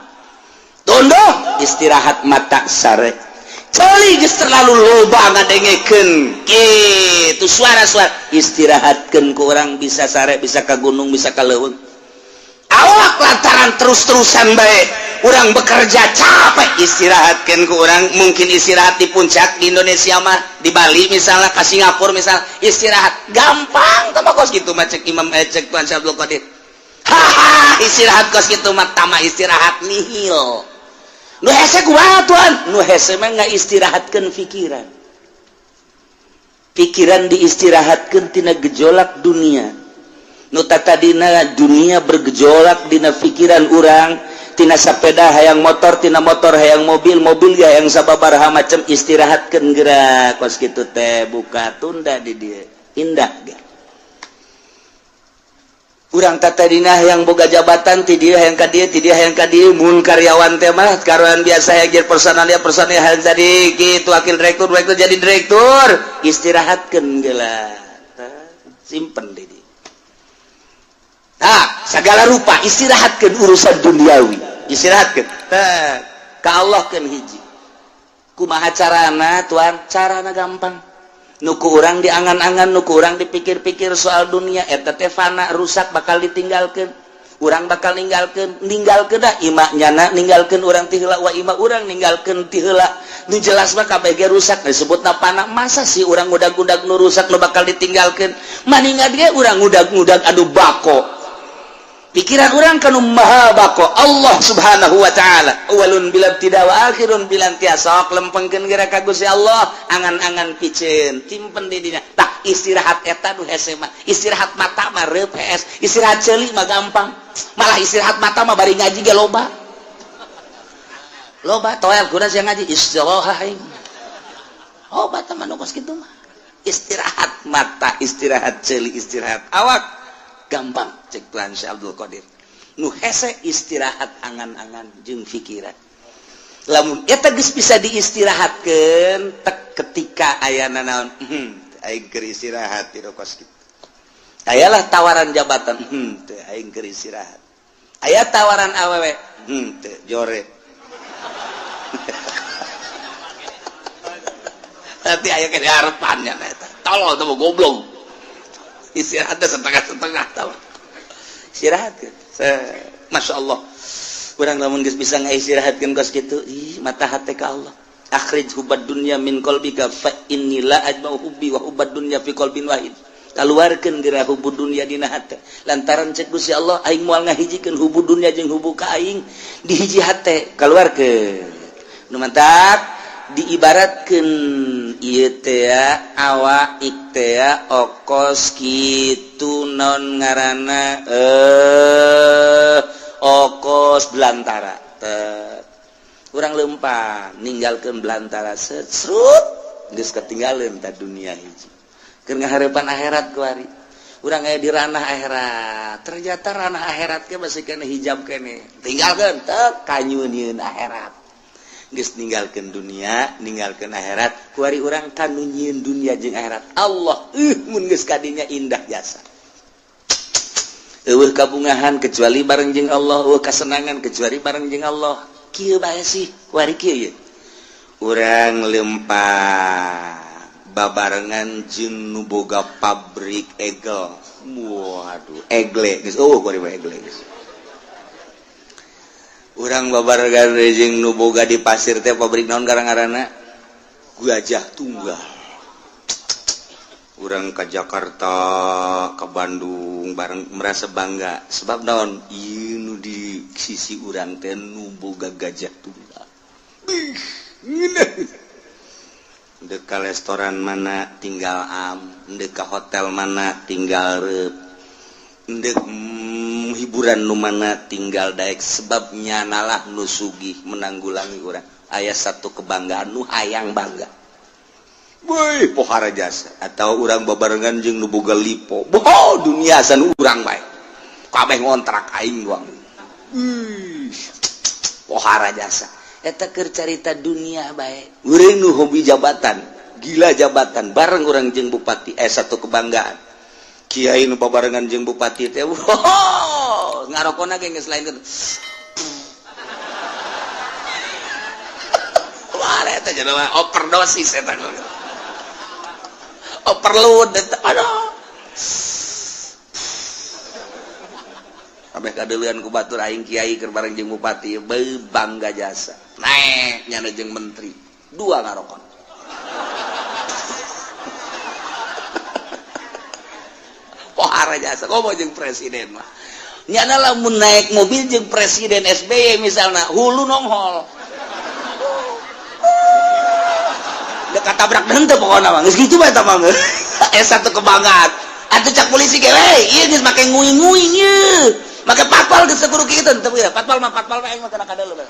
tondo istirahat mata sare coli geus terlalu loba ngadengekeun kitu suara-suara istirahatkeun ku urang bisa sare bisa ka gunung bisa ka leuweung awak lantaran terus-terusan bae urang bekerja capek istirahatkeun ku urang mungkin istirahat di puncak di Indonesia mah di Bali misalnya ka Singapura misal istirahat gampang tambah kos kitu mah cek Imam cek Tuan Syabdul Qadir haha istirahat kos kitu mah tama istirahat nihil. Nu hese kumaha Tuan? Nu hese mah ngaistirahatkeun pikiran. Pikiran diistirahatkeun tina gejolak dunia. Nu tadina dunia bergejolak dina pikiran urang, tina sepeda hayang motor, tina motor hayang mobil ge hayang sababaraha macam istirahatkeun geura kos kitu teh buka tunda di dieu. Indah ge. Urang tatadina yang boga jabatan ti dieu hayang ka dieu mun karyawan teh mah karuan biasa yang personal hayang jadi kitu wakil direktur jadi direktur istirahatkeun geula simpen di dieu segala rupa istirahatkeun urusan duniawi istirahatkeun ka Allah keun hiji kumaha carana Tuan carana gampang nuku urang diangan-angan nuku urang dipikir-pikir soal dunia eta teh fana rusak bakal ditinggalkeun urang bakal ninggalkeun dah imah nyana ninggalkeun urang ti heula wa imah urang ninggalkeun ti heula nu jelas mah kabeh ge rusak disebutna fana masa sih urang ngudag-ngudag nu rusak nu bakal ditinggalkeun maningat ge urang ngudag-ngudag adu bako pikiran urang kanu maha bako Allah subhanahu wa ta'ala awalun bilam tidak wa akhirun bilam tiasok lempengkeun geura ka Gusti Allah angan-angan piceun timpen di dinya tah istirahat eta nu hese mah istirahat mata mah reup hees istirahat ceuli mah gampang malah istirahat mata mah bari ngaji ge loba toel kuda sia ngaji istirahat teman nu kos kitu mah istirahat mata istirahat ceuli istirahat awak gampang cek Tuan Syabdul Qadir nu hese istirahat angan-angan jeung pikiran lamun eta geus bisa diistirahatkeun tek ketika aya naon aing keur istirahat di kos kitu ayalah tawaran jabatan teu aing keur istirahat aya tawaran awewe teu jore nanti aya ke harapannya eta tolol teu goblok istirahatnya setengah-setengah tahu istirahat kan Masya Allah kurang lamun geus bisa ngaistirahatkeun kos kitu mata hate ka Allah akhrij hubad dunya min qalbika fa inni la ajma'u hubbi wa hubad dunya fi qalbin wahid kaluarkeun geura hubud dunya dina hate lantaran cek Gusti Allah aing moal ngahijikeun hubud dunya jeung hubbu ka aing di hiji hate kaluarkeun nu mantap diibaratkeun ieu teh awak teh okos kitu naon ngaranna okos belantara teh urang leumpang ninggalkeun belantara srut geus ketinggalan ta dunia hiji harapan akhirat kuari urang aya di ranah akhirat ternyata ranah akhirat ke masih kena hijab kene tinggalkan tek kanyunieun akhirat geus ninggalkeun dunia ninggalkeun akhirat kuari urang kanu nyieun dunia jeung akhirat Allah mun geus kadinya indah jasa eueuh kabungahan kecuali bareng jeung Allah eueuh kasenangan kecuali bareng jeung Allah kieu bae sih kuari kieu ye urang lempah babarengan jeung nu boga pabrik egel waduh egle geus kuari mah egle geus urang babarengan jeung nu boga di pasir teh pabrik naon garang-garana Gajah Tunggal urang ka Jakarta ke Bandung bareng merasa bangga sebab naon ieu nu di sisi urang teh nu boga Gajah Tunggal dek ka restoran mana tinggal dek ka hotel mana tinggal reup dek hiburan nu mana tinggal daek sebab nyanalah nu sugih menanggulangi urang aya satu kebanggaan nu hayang bangga woi pohara jasa atau urang babarengan jeung nu boga lipo dunia san urang bae kabeh ngontrak aing doang pohara jasa eta keur carita dunia bae urang nu hobi jabatan gila jabatan bareng urang jeung bupati satu kebanggaan kiai nu babarengan jeung bupati teh ngarokona ge geus lain wah eta cenah overdosis eta overload eta aduh kabeh kadeuleun ku batur aing kiai keur bareng jeung bupati bangga jasa naik nyana jeung menteri dua ngarokon pohara jasa komo jeung presiden mah nyana lamun naik mobil jeung presiden SBY misalna hulu nonghol dek katabrak henteu pokona mah geus kitu bae eta mah satu kebanggaan atuh cak polisi ge we ieu geus make nguing-nguing ieu make patwal geus kudu kitu teu ya patwal aing mah kana kadeuleun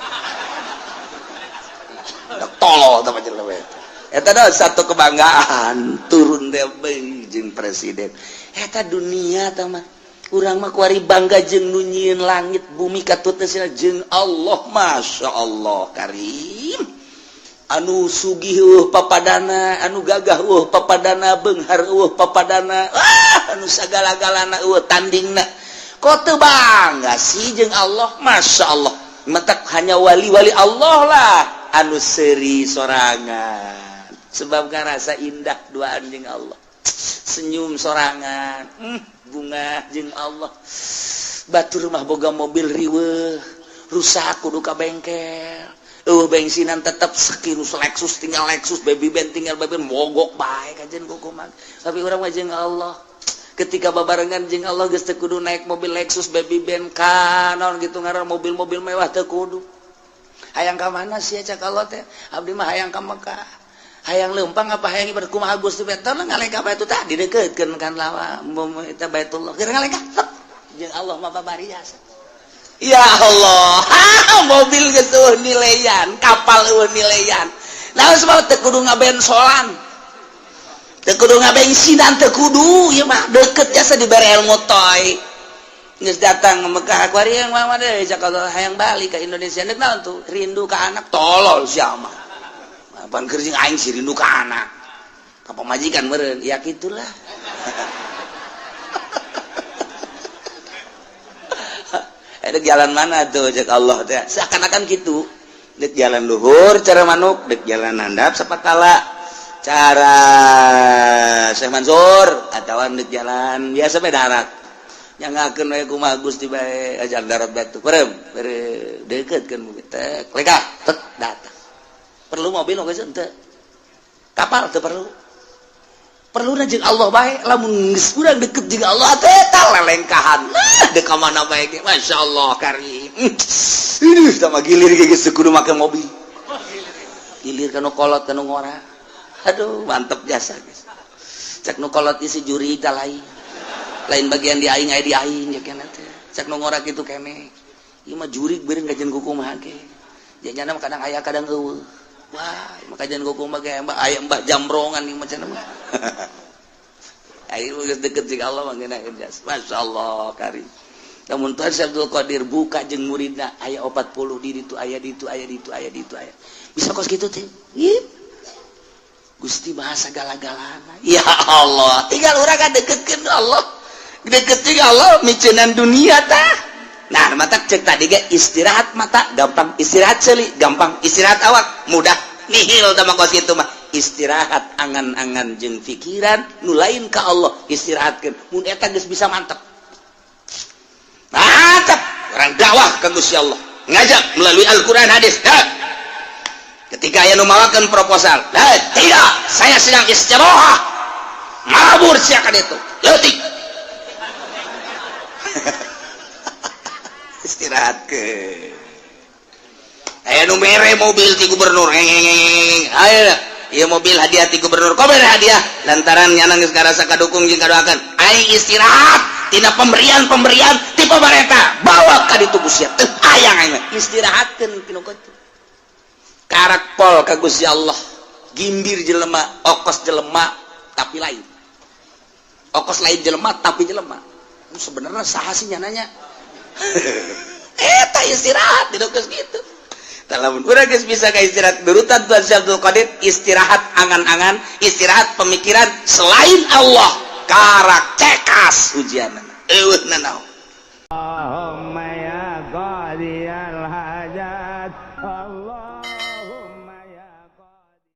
tolol teh pancen we eta da satu kebanggaan turun teh jeung presiden eta dunia teh mah urang mah kuari bangga jeung nu nyieun langit bumi katutna jeung Allah masyaallah karim anu sugih papadana anu gagah papadana beunghar papadana anu sagala-galana tandingna kok teu bangga sih jeung Allah masyaallah mentak hanya wali-wali Allah lah anu seuri sorangan sebab ngarasa indah duaan jeung Allah senyum sorangan bunga jeung Allah batur mah boga mobil riweuh rusak kudu ka bengkel bensinan tetap sekinus Lexus tinggal Lexus baby band tinggal baby band mogok bae kajen kukuman tapi urang mah jeung Allah ketika babarengan jeung Allah geus teu kudu naik mobil Lexus baby band kanon gitu ngaran mobil-mobil mewah teu kudu hayang ka mana sih cak Allah teh abdi mah hayang ka Mekah hayang leumpang apa hayang ibarat kumaha Gusti Beton ngalengka bae itu tah dideukeukeun kan lawa eta Baitullah keur ngalengka jeung Allah mah babari jasa ya Allah mobil geus nilaian kapal nilaian naon sebab teu kudu ngabensolan teu kudu ngabensinan teu kudu ieu mah deukeut jasa dibere ilmu toy geus datang Mekah kuari yang mah deui cak Allah hayang balik ka Indonesia neuk naon tuh rindu ka anak tolol sia mah pan keur jeung aing si rindu ka anak ka pamajikan meureun ya kitulah dek jalan mana tuh cek Allah teh seakan-akan gitu dek jalan luhur cara manuk dek jalan handap sapakala cara Syekh Mansur atawa dek jalan biasa bae darat nyangakeun we kumaha Gusti bae ajar darat batu perem deukeutkeun mobil teh leka tek datang perlu mobil geus teu kapal teu perlu jeung Allah bae lamun geus urang deket jeung Allah teh eta lelengkahan dek ka mana bae ge masyaallah karim tah mah gilir ge geus kudu make mobil gilir kana kolot kana ngora aduh mantep jasa geus cak nu kolot isi juri tah lain bagian di aing aya di aing ya keneh teh cak nu ngora kitu keneh ieu mah juri beureung gajen kukumaha ge janjana mah kadang aya kadang eueuh wah maka jangan kukumaha ge aya mbah jambrongan ieu mah cenah mah Ayo deket jeung Allah mah geuna jas. Masyaallah karim. Namun tuan Abdul Qadir buka jeung muridna aya 40 di ditu aya ditu aya ditu aya ditu aya. Bisa kos kitu teh. Gusti bahasa gala-galana. Ya Allah, tinggal urang deket Allah. Deket jeung Allah micenan dunia tah. Nah, mata cek tadi ge istirahat mata gampang, istirahat ceuli gampang, istirahat awak mudah. Nihil tah kos kitu mah. Istirahat angan-angan jeung pikiran nu lain ka Allah istirahatkeun. Mun eta geus bisa mantep. Mantap, orang dakwah ka Gusti Allah. Ngajak melalui Al-Qur'an hadis. Ketika aya nu mawakeun proposal, tidak, saya sedang istirahat. Mabur sia ka ditu. Leutik. Istirahat ke. Aya nu mere mobil ti gubernur. Ayo, ieu mobil hadiah ti gubernur. Kok mere hadiah? Lantaran nyana geus karasa kadukung jeung kadoakeun. Aing istirahat tina pemberian ti pamarentah. Bawa ka ditu Gusti Allah. Teu hayang aing istirahatkeun kitu kitu. Karak pol ka Gusti Allah. Gimbir jelema, okos jelema tapi lain. Okos lain jelema tapi jelema. Sebenarnya saha sih nyananya? Eta istirahat di dokes gitu. Talamun urang geus bisa ka istirahat berutan Tuan Abdul Qadir, istirahat angan-angan, istirahat pemikiran selain Allah. Karak cekas ujianna. Eueuna naon? Allahumma ya qadiyal hajat Allah